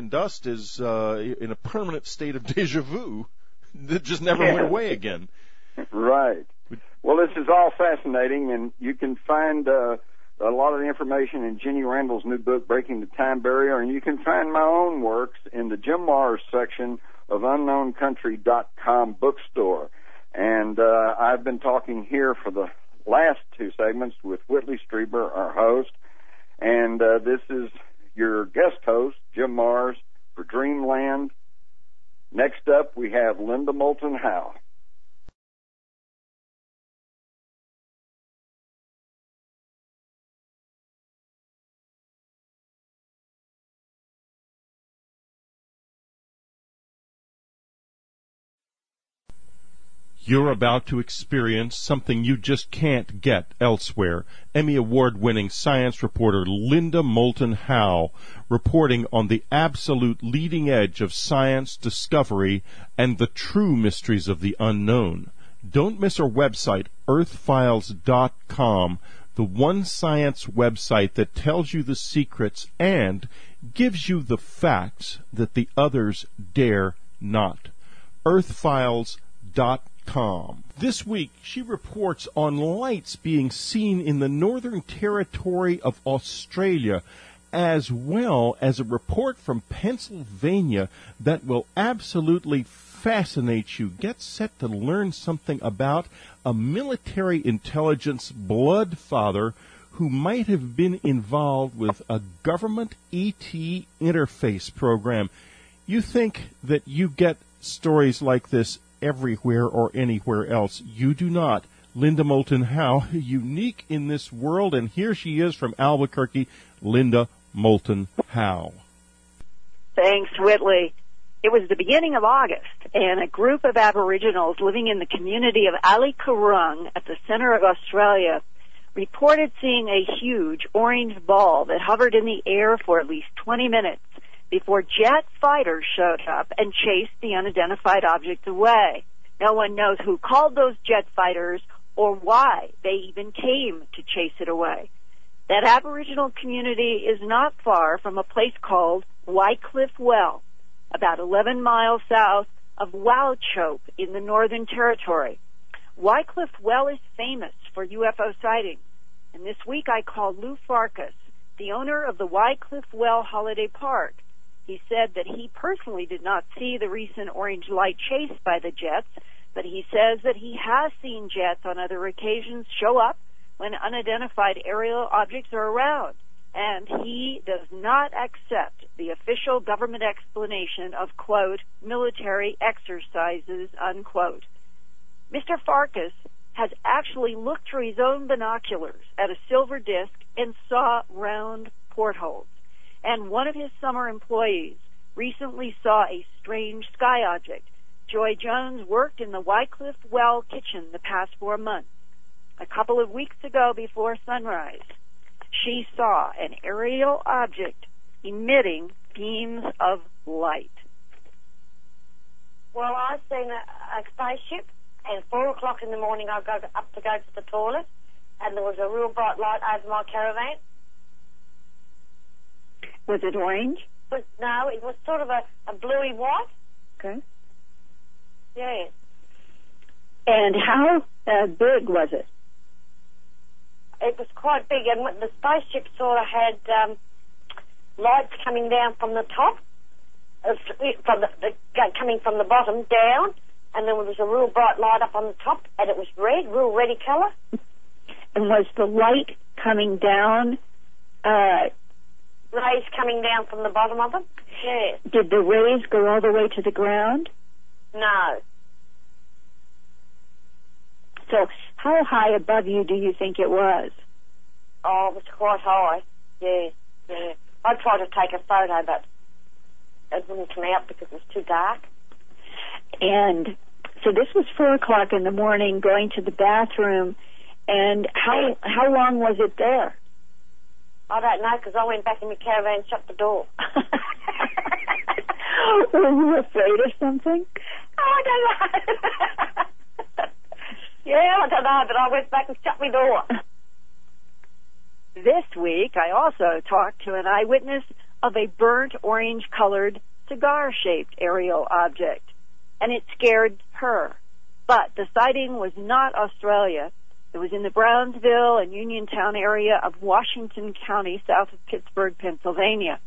dust, is in a permanent state of deja vu that just never went away again. Right. Well, this is all fascinating, and you can find a lot of the information in Jenny Randles' new book, Breaking the Time Barrier, and you can find my own works in the Jim Mars section of UnknownCountry.com bookstore. And I've been talking here for the last two segments with Whitley Strieber, our host, and this is your guest host, Jim Mars, for Dreamland. Next up, we have Linda Moulton Howe. You're about to experience something you just can't get elsewhere. Emmy Award-winning science reporter Linda Moulton Howe reporting on the absolute leading edge of science discovery and the true mysteries of the unknown. Don't miss our website, earthfiles.com, the one science website that tells you the secrets and gives you the facts that the others dare not. earthfiles.com. This week, she reports on lights being seen in the Northern Territory of Australia, as well as a report from Pennsylvania that will absolutely fascinate you. Get set to learn something about a military intelligence bloodfather who might have been involved with a government ET interface program. You think that you get stories like this everywhere or anywhere else. You do not. Linda Moulton Howe, unique in this world, and here she is from Albuquerque, Linda Moulton Howe. Thanks, Whitley. It was the beginning of August, and a group of Aboriginals living in the community of Ali Kurung at the center of Australia reported seeing a huge orange ball that hovered in the air for at least 20 minutes before jet fighters showed up and chased the unidentified object away. No one knows who called those jet fighters or why they even came to chase it away. That Aboriginal community is not far from a place called Wycliffe Well, about 11 miles south of Wauchope in the Northern Territory. Wycliffe Well is famous for UFO sightings, and this week I called Lou Farkas, the owner of the Wycliffe Well Holiday Park. He said that he personally did not see the recent orange light chased by the jets, but he says that he has seen jets on other occasions show up when unidentified aerial objects are around, and he does not accept the official government explanation of, quote, military exercises, unquote. Mr. Farkas has actually looked through his own binoculars at a silver disc and saw round portholes. And one of his summer employees recently saw a strange sky object. Joy Jones worked in the Wycliffe Well kitchen the past 4 months. A couple of weeks ago before sunrise, she saw an aerial object emitting beams of light. Well, I've seen a spaceship, and 4 o'clock in the morning I go up to the toilet, and there was a real bright light over my caravan. Was it orange? No, it was sort of a bluey white. Okay. Yeah. And how big was it? It was quite big, and the spaceship sort of had lights coming down from the top, coming from the bottom down, and there was a real bright light up on the top, and it was red, real reddy colour. And was the light coming down? Rays coming down from the bottom of it? Yes. Did the rays go all the way to the ground? No. So how high above you do you think it was? Oh, it was quite high. Yeah, yeah. I tried to take a photo, but it wouldn't come out because it was too dark. And so this was 4 o'clock in the morning, going to the bathroom. And how long was it there? I don't know, because I went back in my caravan and shut the door. Were you afraid of something? I don't know. Yeah, I don't know, but I went back and shut my door. This week, I also talked to an eyewitness of a burnt orange-colored cigar-shaped aerial object, and it scared her. But the sighting was not Australia. It was in the Brownsville and Uniontown area of Washington County, south of Pittsburgh, Pennsylvania.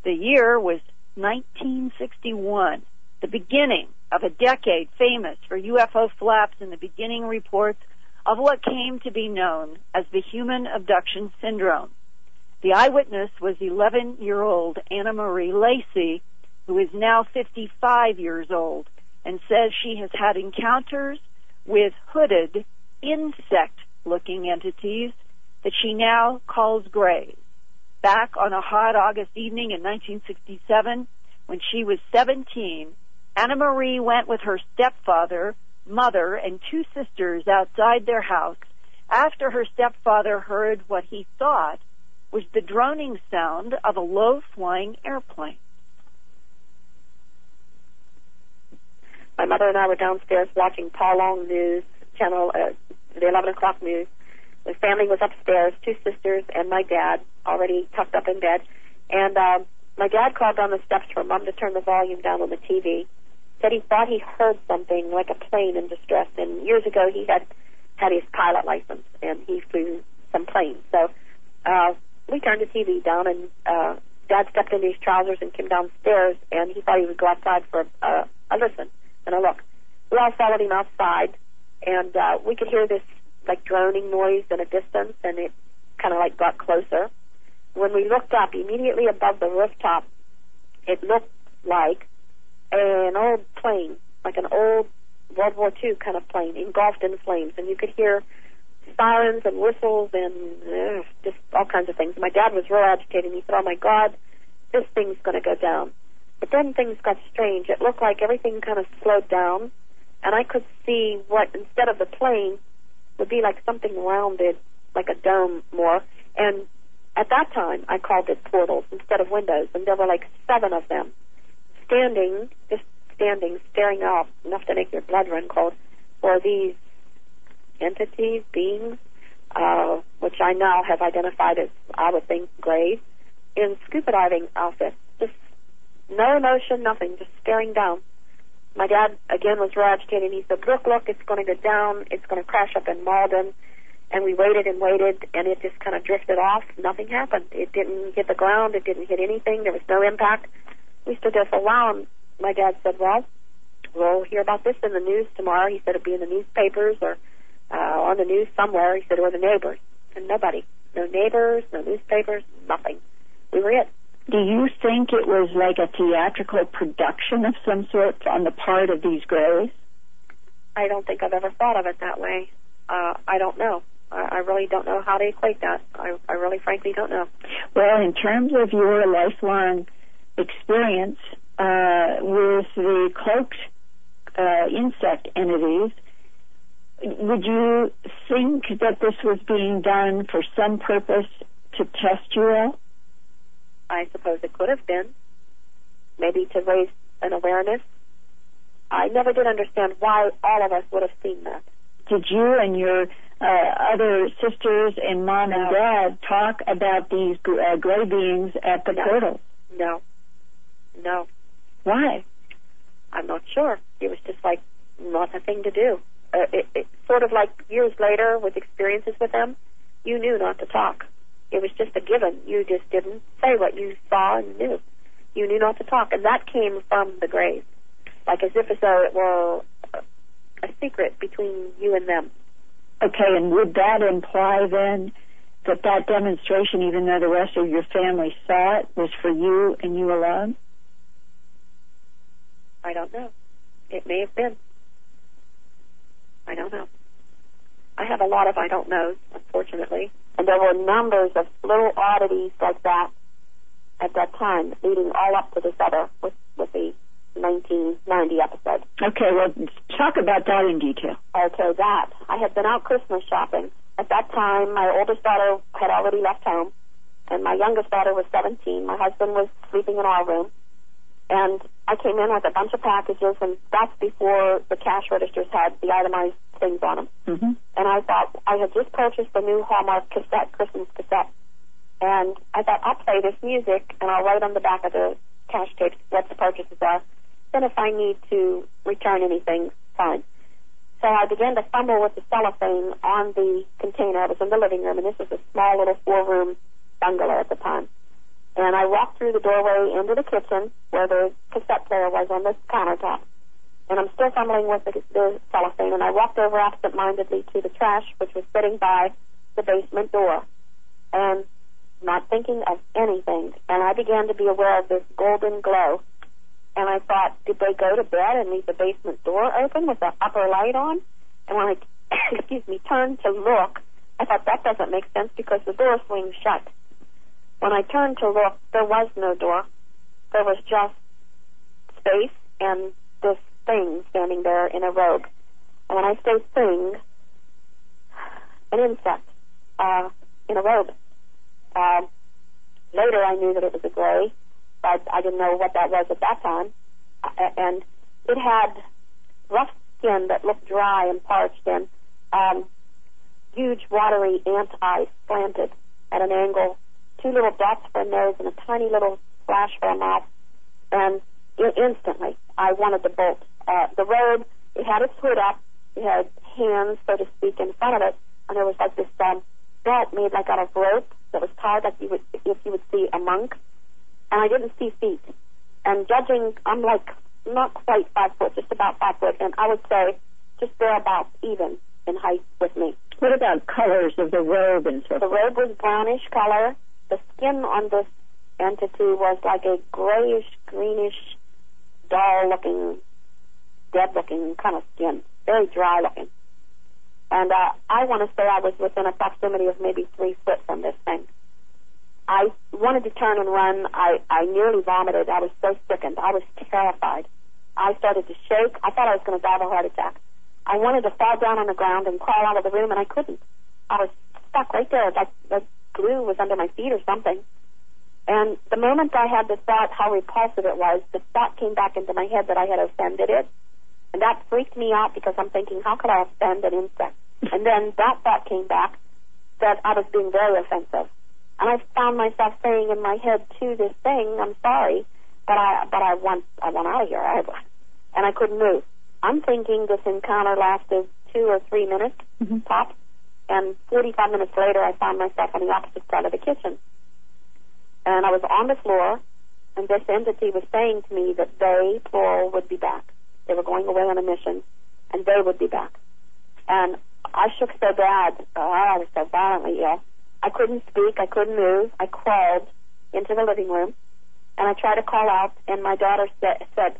The year was 1961, the beginning of a decade famous for UFO flaps and the beginning reports of what came to be known as the human abduction syndrome. The eyewitness was 11-year-old Anna Marie Lacey, who is now 55 years old, and says she has had encounters with hooded, insect-looking entities that she now calls grays. Back on a hot August evening in 1967, when she was 17, Anna Marie went with her stepfather, mother, and 2 sisters outside their house after her stepfather heard what he thought was the droning sound of a low-flying airplane. My mother and I were downstairs watching Paul Long News channel, the 11 o'clock news. The family was upstairs, 2 sisters and my dad, already tucked up in bed. And my dad called down the steps for Mom to turn the volume down on the TV. Said he thought he heard something like a plane in distress. And years ago he had his pilot license, and he flew some planes. So we turned the TV down, and Dad stepped into his trousers and came downstairs, and he thought he would go outside for a listen and a look. We all followed him outside, and we could hear this like droning noise in a distance, and it kind of like got closer. When we looked up, immediately above the rooftop, it looked like an old plane, like an old World War II kind of plane, engulfed in flames, and you could hear sirens and whistles and just all kinds of things. My dad was real agitated. He said, "Oh my God, this thing's going to go down." But then things got strange. It looked like everything kind of slowed down, and I could see what, instead of the plane, would be like something rounded, like a dome more. And at that time, I called it portals instead of windows, and there were like 7 of them, just standing, staring out, enough to make your blood run cold, for these entities, beings, which I now have identified as, I would think, grays, in scuba diving outfits. Just no emotion, nothing, just staring down. My dad, again, was real agitated. He said, look, it's going to go down. It's going to crash up in Malden. And we waited and waited, and it just kind of drifted off. Nothing happened. It didn't hit the ground. It didn't hit anything. There was no impact. We stood there for a while, and my dad said, well, we'll hear about this in the news tomorrow. He said it'd be in the newspapers or on the news somewhere. He said, or the neighbors. And nobody. No neighbors, no newspapers, nothing. We were it. Do you think it was like a theatrical production of some sort on the part of these grays? I don't think I've ever thought of it that way. I don't know. I really don't know how to equate that. I really, frankly, don't know. Well, in terms of your lifelong experience with the cloaked insect entities, would you think that this was being done for some purpose to test you all? I suppose it could have been. Maybe to raise an awareness. I never did understand why all of us would have seen that. Did you and your other sisters and Mom and Dad talk about these gray beings at the portal? No. Why? I'm not sure. It was just like not a thing to do. It sort of like years later with experiences with them, you knew not to talk. It was just a given. You just didn't say what you saw and knew. You knew not to talk, and that came from the grays, like as though it were a secret between you and them. Okay, and would that imply then that demonstration, even though the rest of your family saw it, was for you and you alone? I don't know. It may have been. I don't know. I have a lot of I don't knows, unfortunately. And there were numbers of little oddities like that at that time, leading all up to this other with the 1990 episode. Okay, well, talk about that in detail. Okay, that. I had been out Christmas shopping. At that time, my oldest daughter had already left home, and my youngest daughter was 17. My husband was sleeping in our room. And I came in with a bunch of packages, and that's before the cash registers had the itemized things on them. Mm-hmm. And I thought, I had just purchased the new Hallmark cassette, Christmas cassette. And I thought, I'll play this music, and I'll write on the back of the cash tapes what the purchases are. Then if I need to return anything, fine. So I began to fumble with the cellophane on the container. I was in the living room, and this was a small little 4-room bungalow at the time. And I walked through the doorway into the kitchen where the cassette player was on the countertop. And I'm still fumbling with the cellophane, and I walked over absent-mindedly to the trash, which was sitting by the basement door. And not thinking of anything. And I began to be aware of this golden glow. And I thought, did they go to bed and leave the basement door open with the upper light on? And when I, turned to look, I thought that doesn't make sense because the door swings shut. When I turned to look, there was no door. There was just space and this thing standing there in a robe. And when I say thing, an insect in a robe. Later I knew that it was a gray, but I didn't know what that was at that time. And it had rough skin that looked dry and parched, and huge watery ant eyes slanted at an angle, 2 little dots for a nose and a tiny little flash for a mouth. And instantly I wanted to bolt. The robe, it had its hood up, it had hands, so to speak, in front of it, and there was like this belt made like out of rope that was tied like if you would see a monk. And I didn't see feet. And judging, I'm like not quite 5 foot, just about 5 foot, and I would say just thereabouts even in height with me. What about colors of the robe and so forth? The robe was brownish color. The skin on this entity was like a grayish, greenish, dull-looking, dead-looking kind of skin, very dry-looking. And I want to say I was within a proximity of maybe 3 foot from this thing. I wanted to turn and run. I nearly vomited. I was so sickened. I was terrified. I started to shake. I thought I was going to die of a heart attack. I wanted to fall down on the ground and crawl out of the room, and I couldn't. I was stuck right there. Like the glue was under my feet or something. And the moment I had the thought how repulsive it was, the thought came back into my head that I had offended it. And that freaked me out because I'm thinking, how could I offend an insect? And then that thought came back that I was being very offensive. And I found myself saying in my head to this thing, I'm sorry, but I want out of here. And I couldn't move. I'm thinking this encounter lasted 2 or 3 minutes, tops. And 45 minutes later, I found myself on the opposite side of the kitchen. And I was on the floor, and this entity was saying to me that they, plural, would be back. They were going away on a mission, and they would be back. And I shook so bad. I was so violently ill. I couldn't speak. I couldn't move. I crawled into the living room, and I tried to call out, and my daughter said,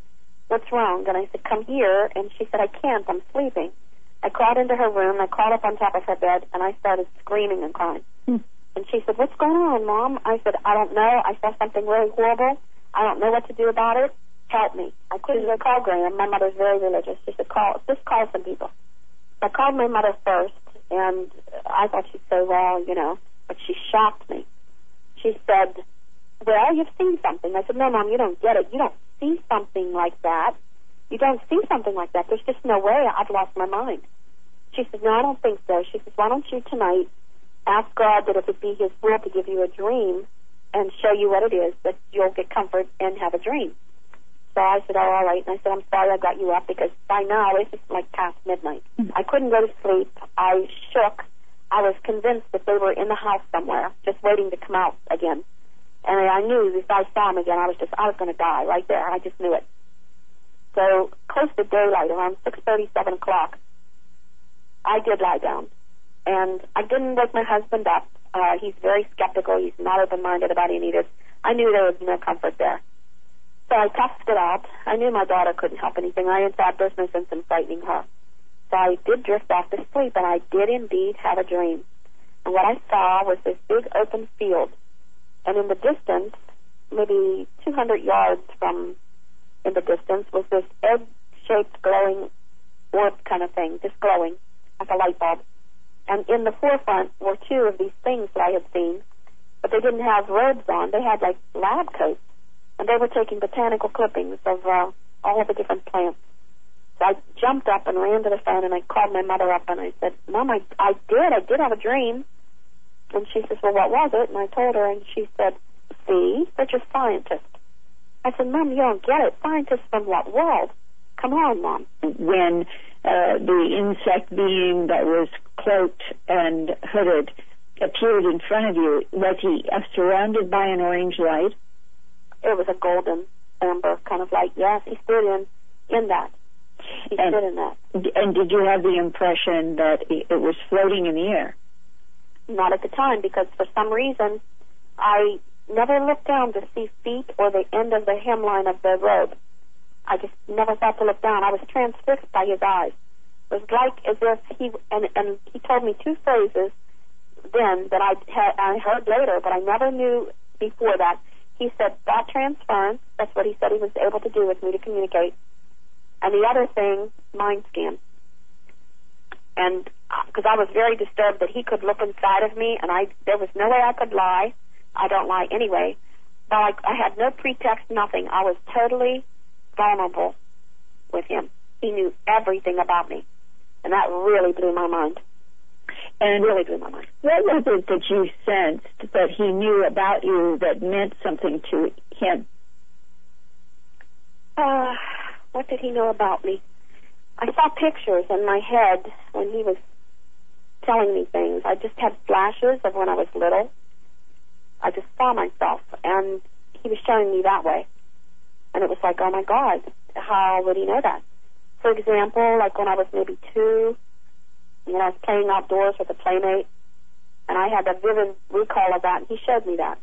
what's wrong? And I said, come here. And she said, I can't. I'm sleeping. I crawled into her room. I crawled up on top of her bed, and I started screaming and crying. And she said, what's going on, Mom? I said, I don't know. I saw something really horrible. I don't know what to do about it. Help me. I couldn't call Graham. My mother's very religious. She said, just call some people. I called my mother first, and I thought she'd say, well, but she shocked me. She said, well, you've seen something. I said, no, Mom, you don't get it. You don't see something like that. You don't see something like that. There's just no way. I've lost my mind. She said, no, I don't think so. She says, why don't you tonight ask God that if it be His will to give you a dream and show you what it is, that you'll get comfort and have a dream. So I said, all right. And I said, I'm sorry I got you up because by now it's just like past midnight. I couldn't go to sleep. I shook. I was convinced that they were in the house somewhere, just waiting to come out again. And I knew if I saw them again, I was going to die right there. I just knew it. So close to daylight, around 6:30, 7 o'clock, I did lie down. And I didn't wake my husband up. He's very skeptical. He's not open-minded about any of this. I knew there was no comfort there. So I toughed it out. I knew my daughter couldn't help anything. I thought there's no sense in frightening her. So I did drift off to sleep, and I did indeed have a dream. And what I saw was this big open field. And in the distance, maybe 200 yards from in the distance, was this egg-shaped glowing orb kind of thing, just glowing like a light bulb. And in the forefront were two of these things that I had seen, but they didn't have robes on. They had like lab coats, and they were taking botanical clippings of all of the different plants. So I jumped up and ran to the phone, and I called my mother up, and I said, Mom, I did have a dream. And she says, well, what was it? And I told her, and she said, see, such a scientist. I said, Mom, you don't get it. Scientists from what world? Come on, Mom. When the insect being that was cloaked and hooded appeared in front of you, was he surrounded by an orange light? It was a golden amber kind of light. Yes, he stood in that. He stood in that. And did you have the impression that it was floating in the air? Not at the time, because for some reason I never looked down to see feet or the end of the hemline of the robe. I just never thought to look down. I was transfixed by his eyes. It was like as if he told me two phrases then that I heard later, but I never knew before that. He said thought transference. That's what he said he was able to do with me to communicate. And the other thing, mind scan. And because I was very disturbed that he could look inside of me, and there was no way I could lie. I don't lie anyway. But I had no pretext, nothing. I was totally vulnerable with him. He knew everything about me. And that really blew my mind. And really blew my mind. What was it that you sensed that he knew about you that meant something to him? What did he know about me? I saw pictures in my head when he was telling me things. I just had flashes of when I was little. I just saw myself, and he was showing me that way. And it was like, oh, my God, how would he know that? For example, like when I was maybe 2, and I was playing outdoors with a playmate, and I had a vivid recall of that, and he showed me that.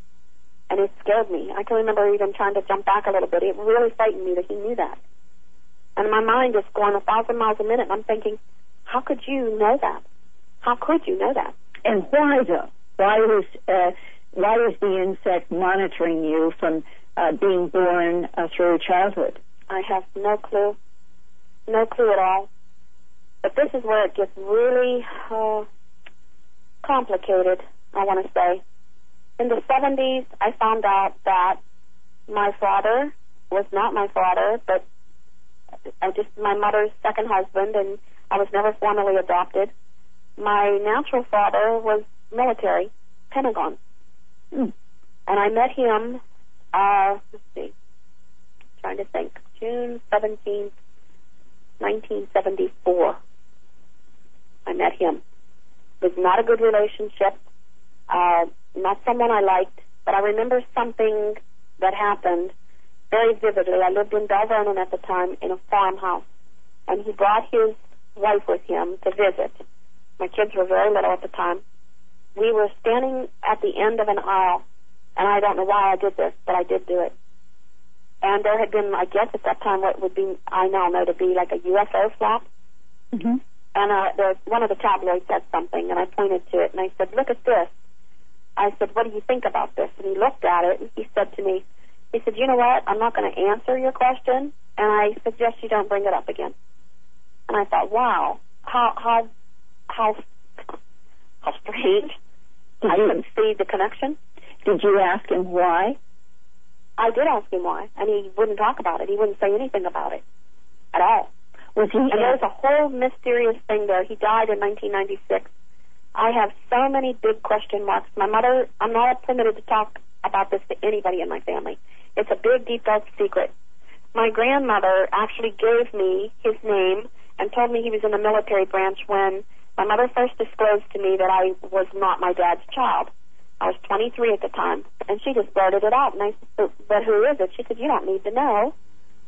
And it scared me. I can remember even trying to jump back a little bit. It really frightened me that he knew that. And my mind is going 1,000 miles a minute, and I'm thinking, how could you know that? How could you know that? And why, though? Why was the insect monitoring you from being born through childhood? I have no clue. No clue at all. But this is where it gets really complicated, I want to say. In the 70s, I found out that my father was not my father, but my mother's second husband, and I was never formally adopted. My natural father was military, Pentagon. And I met him, trying to think, June 17th, 1974. I met him. It was not a good relationship, not someone I liked, but I remember something that happened very vividly. I lived in Bell Vernon at the time in a farmhouse, and he brought his wife with him to visit. My kids were very little at the time. We were standing at the end of an aisle, and I don't know why I did this, but I did do it. And there had been, I guess at that time, what would be, I now know to be like a UFO flap. Mm-hmm. And one of the tabloids said something, and I pointed to it, and I said, look at this. I said, what do you think about this? And he looked at it, and he said to me, he said, you know what, I'm not going to answer your question, and I suggest you don't bring it up again. And I thought, wow, how strange. I couldn't see the connection. Did you ask him why? I did ask him why, and he wouldn't talk about it. He wouldn't say anything about it at all. Was he? And there's a whole mysterious thing there. He died in 1996. I have so many big question marks. My mother, I'm not permitted to talk about this to anybody in my family. It's a big, deep, dark secret. My grandmother actually gave me his name and told me he was in the military branch when my mother first disclosed to me that I was not my dad's child. I was 23 at the time, and she just blurted it out. And I said, but who is it? She said, you don't need to know.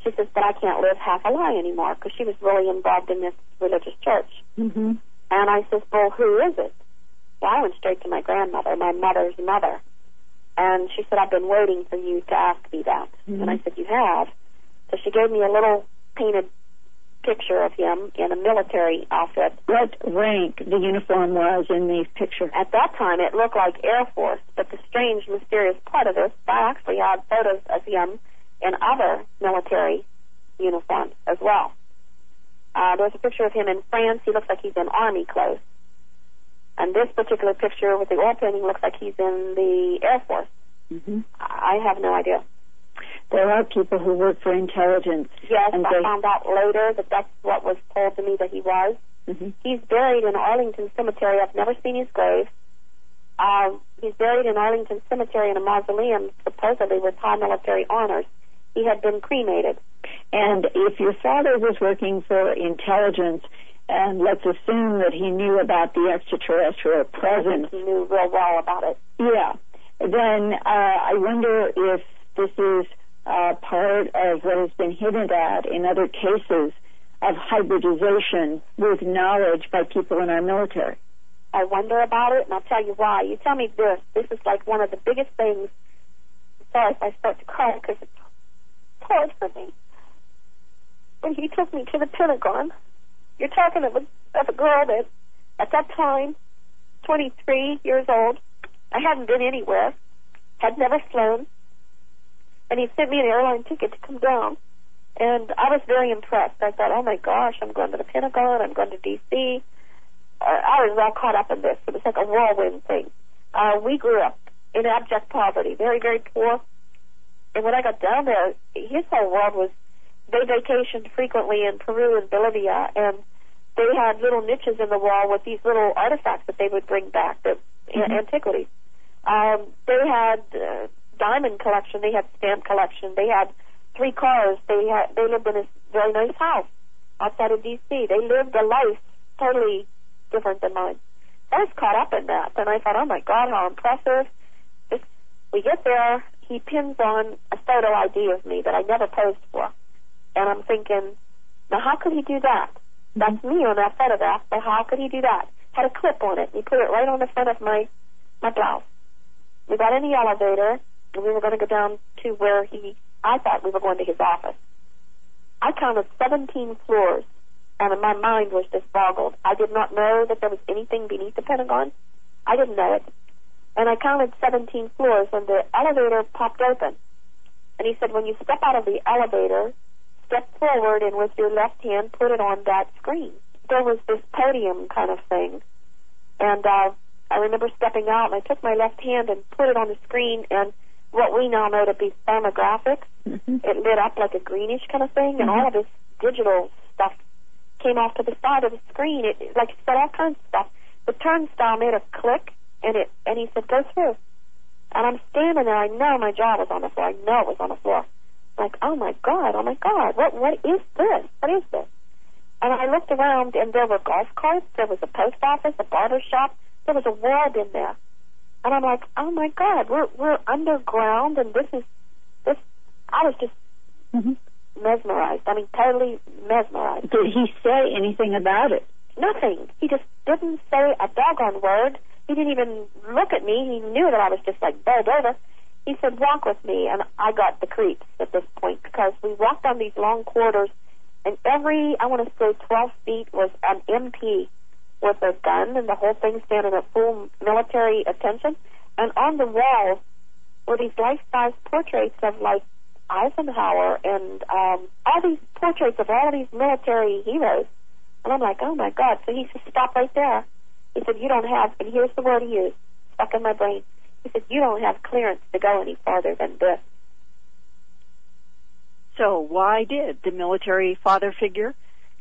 She says, but I can't live half a lie anymore, because she was really involved in this religious church. Mm-hmm. And I says, well, who is it? Well, I went straight to my grandmother, my mother's mother. And she said, I've been waiting for you to ask me that. Mm-hmm. And I said, you have? So she gave me a little painted picture of him in a military outfit. What rank the uniform was in the picture? At that time, it looked like Air Force, but the strange, mysterious part of this, I actually had photos of him in other military uniforms as well. There's a picture of him in France. He looks like he's in Army clothes. And this particular picture with the oil painting looks like he's in the Air Force. Mm-hmm. I have no idea. There are people who work for intelligence. Yes, and I found out later that that's what was told to me that he was. Mm-hmm. He's buried in Arlington Cemetery. I've never seen his grave. He's buried in Arlington Cemetery in a mausoleum, supposedly with high military honors. He had been cremated. And if your father was working for intelligence, and let's assume that he knew about the extraterrestrial presence. He knew real well about it. Yeah. Then I wonder if this is part of what has been hinted at in other cases of hybridization with knowledge by people in our military. I wonder about it, and I'll tell you why. You tell me this. This is like one of the biggest things. Sorry if I start to cry because it's hard for me. When he took me to the Pentagon, you're talking of a girl that, at that time, 23 years old, I hadn't been anywhere, had never flown, and he sent me an airline ticket to come down. And I was very impressed. I thought, oh my gosh, I'm going to the Pentagon, I'm going to D.C. I was all caught up in this. It was like a whirlwind thing. We grew up in abject poverty, very, very poor. And when I got down there, his whole world was, they vacationed frequently in Peru and Bolivia, and they had little niches in the wall with these little artifacts that they would bring back, the antiquities. They had diamond collection, they had stamp collection, they had 3 cars, they lived in a very nice house outside of D.C. They lived a life totally different than mine. I was caught up in that, and I thought, oh my God, how impressive. We get there, he pins on a photo ID of me that I never posed for. And I'm thinking, now how could he do that? That's me on that photograph, but how could he do that? Had a clip on it. He put it right on the front of my blouse. We got in the elevator, and we were going to go down to where I thought we were going to his office. I counted 17 floors, and my mind was just boggled. I did not know that there was anything beneath the Pentagon. I didn't know it. And I counted 17 floors, and the elevator popped open. And he said, when you step out of the elevator, step forward and with your left hand put it on that screen. There was this podium kind of thing. And I remember stepping out, and I took my left hand and put it on the screen, and what we now know to be thermographics, it lit up like a greenish kind of thing, and all of this digital stuff came off to the side of the screen. It said all kinds of stuff. The turnstile made a click, and he said, go through. And I'm standing there. I know my jaw was on the floor. I know it was on the floor. Like, oh my God, what is this? What is this? And I looked around, and there were golf carts, there was a post office, a barber shop, there was a world in there. And I'm like, oh my God, we're underground, and this. I was just mesmerized. I mean, totally mesmerized. Did he say anything about it? Nothing. He just didn't say a doggone word. He didn't even look at me. He knew that I was just like bowled over. He said, walk with me, and I got the creeps at this point because we walked down these long corridors, and every, I want to say 12 feet was an MP with a gun and the whole thing standing at full military attention. And on the walls were these life-size portraits of, like, Eisenhower and all these portraits of all these military heroes. And I'm like, oh, my God. So he said, stop right there. He said, you don't have, and here's the word he used, stuck in my brain. He said, you don't have clearance to go any farther than this. So why did the military father figure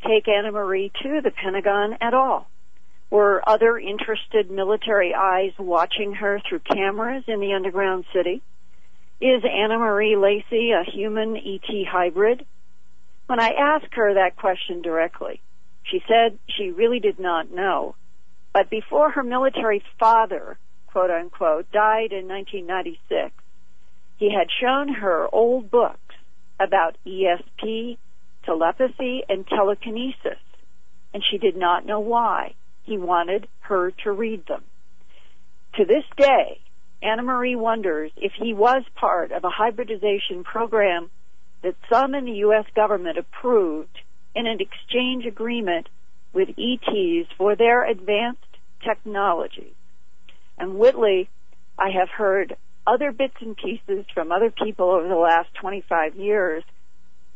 take Anna Marie to the Pentagon at all? Were other interested military eyes watching her through cameras in the underground city? Is Anna Marie Lacy a human ET hybrid? When I asked her that question directly, she said she really did not know. But before her military father, quote unquote, died in 1996, he had shown her old books about ESP, telepathy, and telekinesis, and she did not know why. He wanted her to read them. To this day, Anna Marie wonders if he was part of a hybridization program that some in the U.S. government approved in an exchange agreement with ETs for their advanced technology. And Whitley, I have heard other bits and pieces from other people over the last 25 years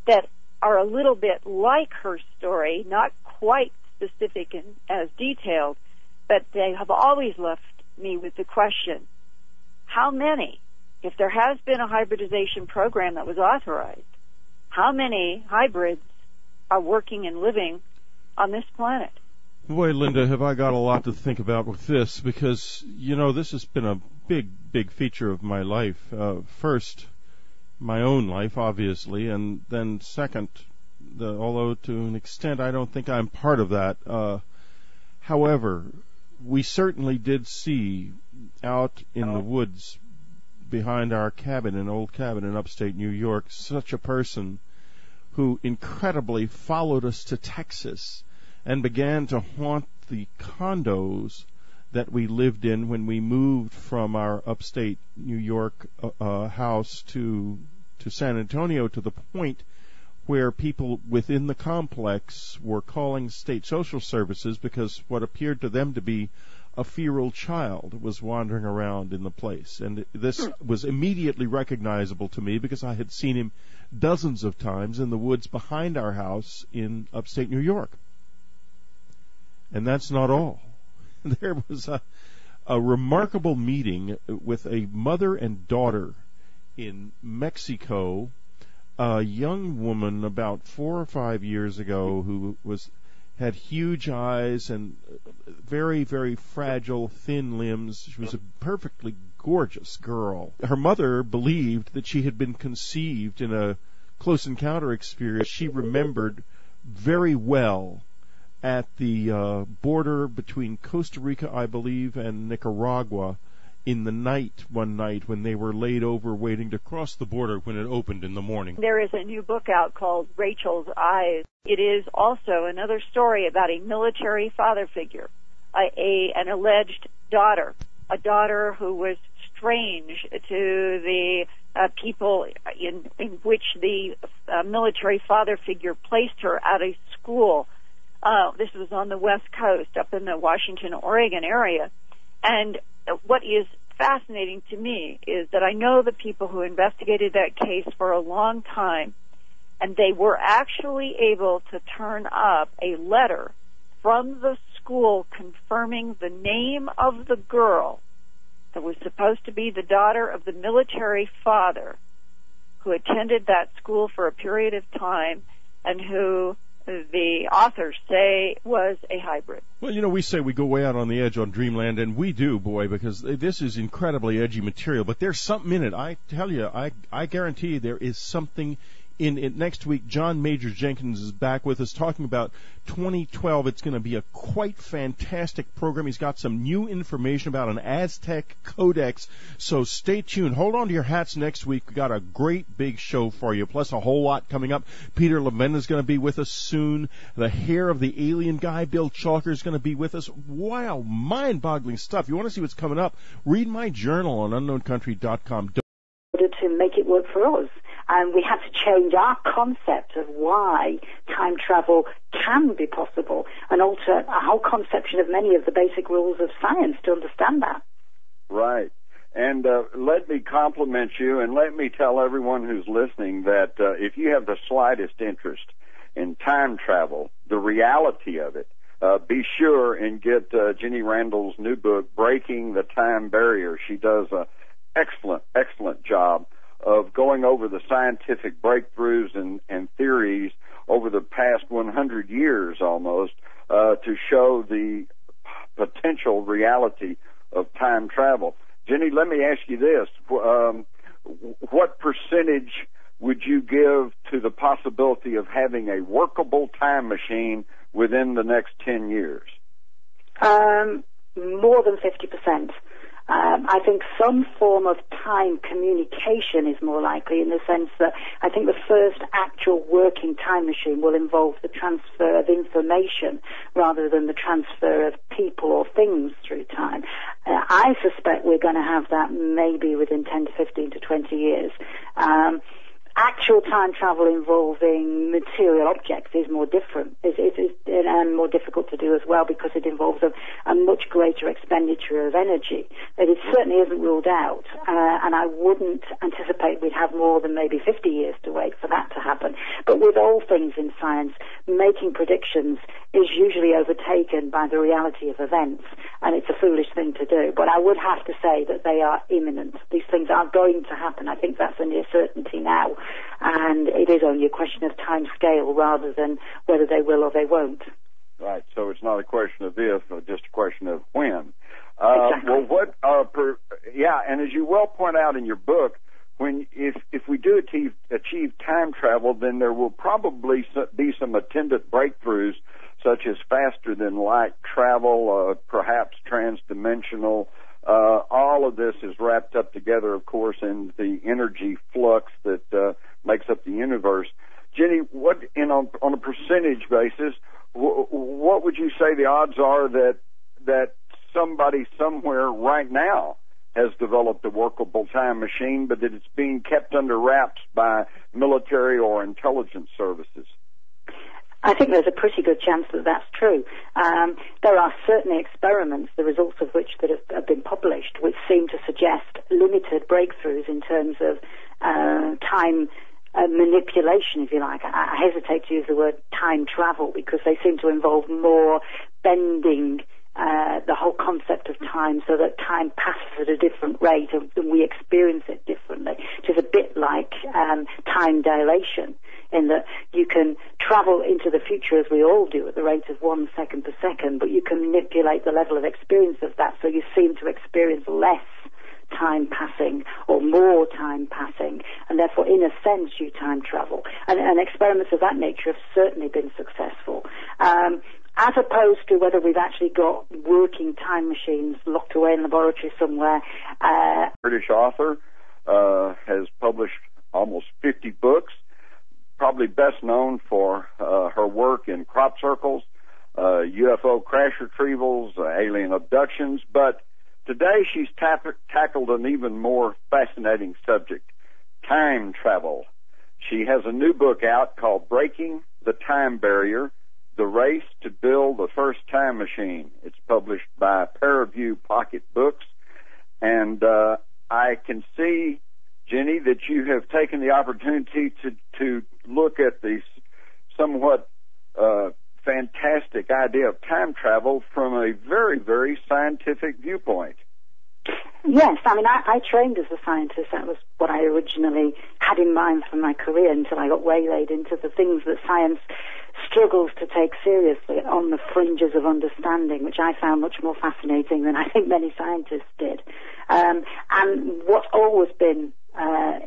that are a little bit like her story, not quite specific and as detailed, but they have always left me with the question, how many, if there has been a hybridization program that was authorized, how many hybrids are working and living on this planet? Boy, Linda, have I got a lot to think about with this, because, you know, this has been a big feature of my life. First, my own life, obviously, and then second, although to an extent I don't think I'm part of that. However, we certainly did see out in the woods behind our cabin, an old cabin in upstate New York, such a person who incredibly followed us to Texas and began to haunt the condos that we lived in when we moved from our upstate New York house to San Antonio, to the point where people within the complex were calling state social services because what appeared to them to be a feral child was wandering around in the place. And this was immediately recognizable to me because I had seen him dozens of times in the woods behind our house in upstate New York. And that's not all. There was a remarkable meeting with a mother and daughter in Mexico, a young woman about 4 or 5 years ago who had huge eyes and very, very fragile, thin limbs. She was a perfectly gorgeous girl. Her mother believed that she had been conceived in a close encounter experience. She remembered very well at the border between Costa Rica, I believe, and Nicaragua in the night, one night, when they were laid over waiting to cross the border when it opened in the morning. There is a new book out called Rachel's Eyes. It is also another story about a military father figure, an alleged daughter, a daughter who was strange to the people in which the military father figure placed her at a school. This was on the West Coast, up in the Washington, Oregon area. And what is fascinating to me is that I know the people who investigated that case for a long time, and they were actually able to turn up a letter from the school confirming the name of the girl that was supposed to be the daughter of the military father who attended that school for a period of time and who the authors say was a hybrid. Well, you know, we say we go way out on the edge on Dreamland, and we do, boy, because this is incredibly edgy material, but there's something in it. I tell you, I guarantee you there is something in it. Next week, John Major Jenkins is back with us talking about 2012. It's going to be a quite fantastic program. He's got some new information about an Aztec codex, so stay tuned. Hold on to your hats next week. We've got a great big show for you, plus a whole lot coming up. Peter Levin is going to be with us soon. The hair of the alien guy, Bill Chalker, is going to be with us. Wow, mind-boggling stuff. You want to see what's coming up? Read my journal on unknowncountry.com. To make it work for us. And we had to change our concept of why time travel can be possible and alter our whole conception of many of the basic rules of science to understand that. Right. And let me compliment you and let me tell everyone who's listening that if you have the slightest interest in time travel, the reality of it, be sure and get Jenny Randles' new book, Breaking the Time Barrier. She does an excellent job of going over the scientific breakthroughs and theories over the past 100 years almost to show the potential reality of time travel. Jenny, let me ask you this. What percentage would you give to the possibility of having a workable time machine within the next 10 years? More than 50%. I think some form of time communication is more likely, in the sense that I think the first actual working time machine will involve the transfer of information rather than the transfer of people or things through time. I suspect we're going to have that maybe within 10 to 15 to 20 years. Actual time travel involving material objects is more different, and more difficult to do as well, because it involves a much greater expenditure of energy. But it certainly isn't ruled out, and I wouldn't anticipate we'd have more than maybe 50 years to wait for that to happen. But with all things in science, making predictions is usually overtaken by the reality of events, and it's a foolish thing to do. But I would have to say that they are imminent. These things are going to happen. I think that's a near certainty now. And it is only a question of time scale rather than whether they will or they won't. Right. So it's not a question of if, but just a question of when. Exactly. Well, and as you well point out in your book, if we do achieve time travel, then there will probably be some attendant breakthroughs, such as faster than light travel, perhaps transdimensional. All of this is wrapped up together, of course, in the energy flux that makes up the universe. Jenny, on a percentage basis, what would you say the odds are that somebody somewhere right now has developed a workable time machine, but that it's being kept under wraps by military or intelligence services? I think there's a pretty good chance that that's true. There are certainly experiments, the results of which that have been published, which seem to suggest limited breakthroughs in terms of time manipulation, if you like. I hesitate to use the word time travel because they seem to involve more bending the whole concept of time so that time passes at a different rate and we experience it differently. It is a bit like time dilation, in that you can travel into the future, as we all do, at the rate of 1 second per second, but you can manipulate the level of experience of that so you seem to experience less time passing or more time passing, and therefore in a sense you time travel, and experiments of that nature have certainly been successful, as opposed to whether we've actually got working time machines locked away in a laboratory somewhere. British author has published almost 50 books, probably best known for her work in crop circles, UFO crash retrievals, alien abductions, but today she's tackled an even more fascinating subject, time travel. She has a new book out called Breaking the Time Barrier, The Race to Build the First Time Machine. It's published by Paraview Pocket Books, and I can see, Jenny, that you have taken the opportunity to look at the somewhat fantastic idea of time travel from a very, very scientific viewpoint. Yes, I mean, I trained as a scientist. That was what I originally had in mind for my career until I got waylaid into the things that science struggles to take seriously on the fringes of understanding, which I found much more fascinating than I think many scientists did. And what's always been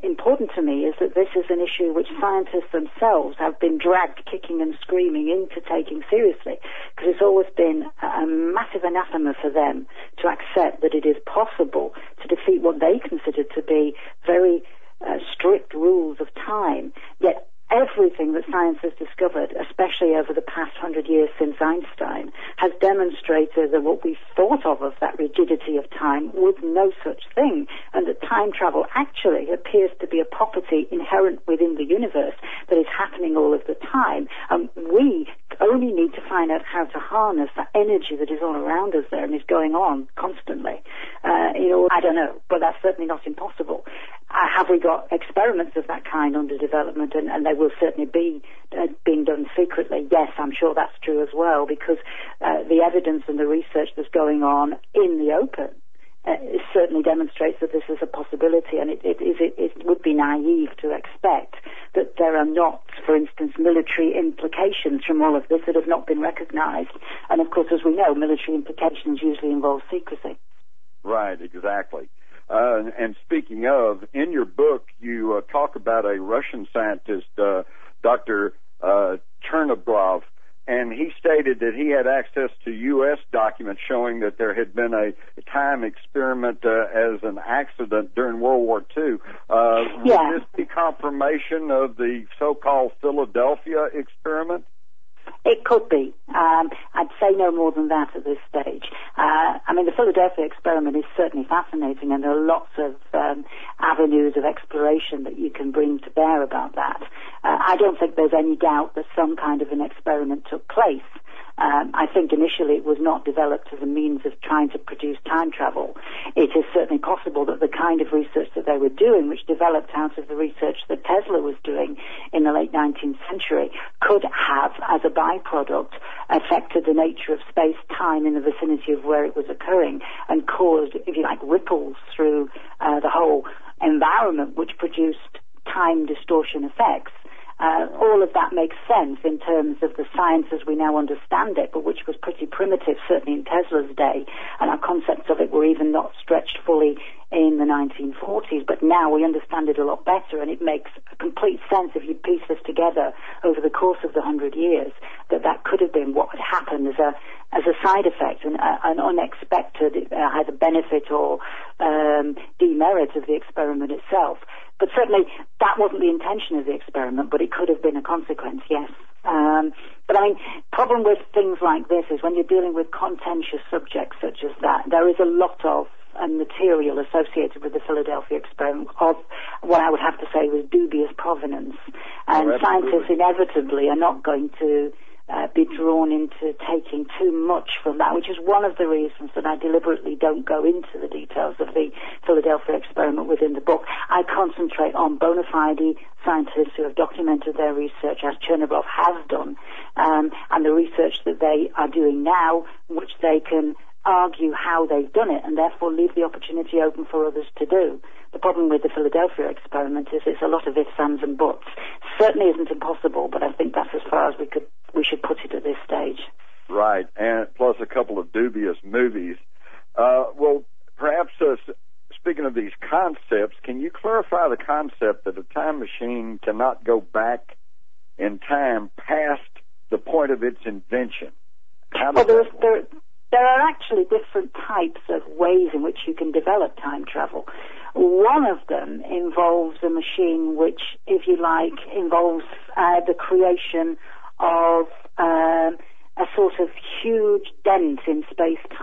important to me is that this is an issue which scientists themselves have been dragged kicking and screaming into taking seriously, because it's always been a massive anathema for them to accept that it is possible to defeat what they consider to be very strict rules of time. Yet everything that science has discovered, especially over the past 100 years since Einstein, has demonstrated that what we thought of that rigidity of time was no such thing, and that time travel actually appears to be a property inherent within the universe that is happening all of the time. We only need to find out how to harness that energy that is all around us there and is going on constantly. I don't know, but that's certainly not impossible. Have we got experiments of that kind under development, and they will certainly be being done secretly? Yes, I'm sure that's true as well, because the evidence and the research that's going on in the open certainly demonstrates that this is a possibility, and it would be naive to expect that there are not, for instance, military implications from all of this that have not been recognized. And of course, as we know, military implications usually involve secrecy. Right, exactly. And speaking of, in your book, you talk about a Russian scientist, Dr. Chernobyl, and he stated that he had access to U.S. documents showing that there had been a time experiment as an accident during World War II. Would this be confirmation of the so-called Philadelphia experiment? It could be. I'd say no more than that at this stage. I mean, the Philadelphia experiment is certainly fascinating, and there are lots of avenues of exploration that you can bring to bear about that. I don't think there's any doubt that some kind of an experiment took place. I think initially it was not developed as a means of trying to produce time travel. It is certainly possible that the kind of research that they were doing, which developed out of the research that Tesla was doing in the late 19th century, could have, as a byproduct, affected the nature of space-time in the vicinity of where it was occurring and caused, if you like, ripples through the whole environment, which produced time distortion effects. All of that makes sense in terms of the science as we now understand it, but which was pretty primitive, certainly in Tesla's day, and our concepts of it were even not stretched fully in the 1940s, but now we understand it a lot better, and it makes complete sense if you piece this together over the course of the 100 years, that could have been what had happened as a side effect, an unexpected either benefit or demerit of the experiment itself. But certainly that wasn't the intention of the experiment, but it could have been a consequence, yes. But I mean, problem with things like this is when you're dealing with contentious subjects such as that, there is a lot of material associated with the Philadelphia experiment of what I would have to say was dubious provenance. And scientists inevitably are not going to be drawn into taking too much from that, which is one of the reasons that I deliberately don't go into the details of the Philadelphia experiment within the book. I concentrate on bona fide scientists who have documented their research, as Chernobyl has done, and the research that they are doing now, which they can argue how they've done it and therefore leave the opportunity open for others to do. The problem with the Philadelphia experiment is it's a lot of ifs, ands and buts. Certainly isn't impossible, but I think that's as far as we should put it at this stage. Right, and plus a couple of dubious movies. Well, perhaps speaking of these concepts, can you clarify the concept that a time machine cannot go back in time past the point of its invention? Well, there are actually different types of ways in which you can develop time travel. One of them involves a machine which, if you like, involves the creation of a sort of huge dent in space-time.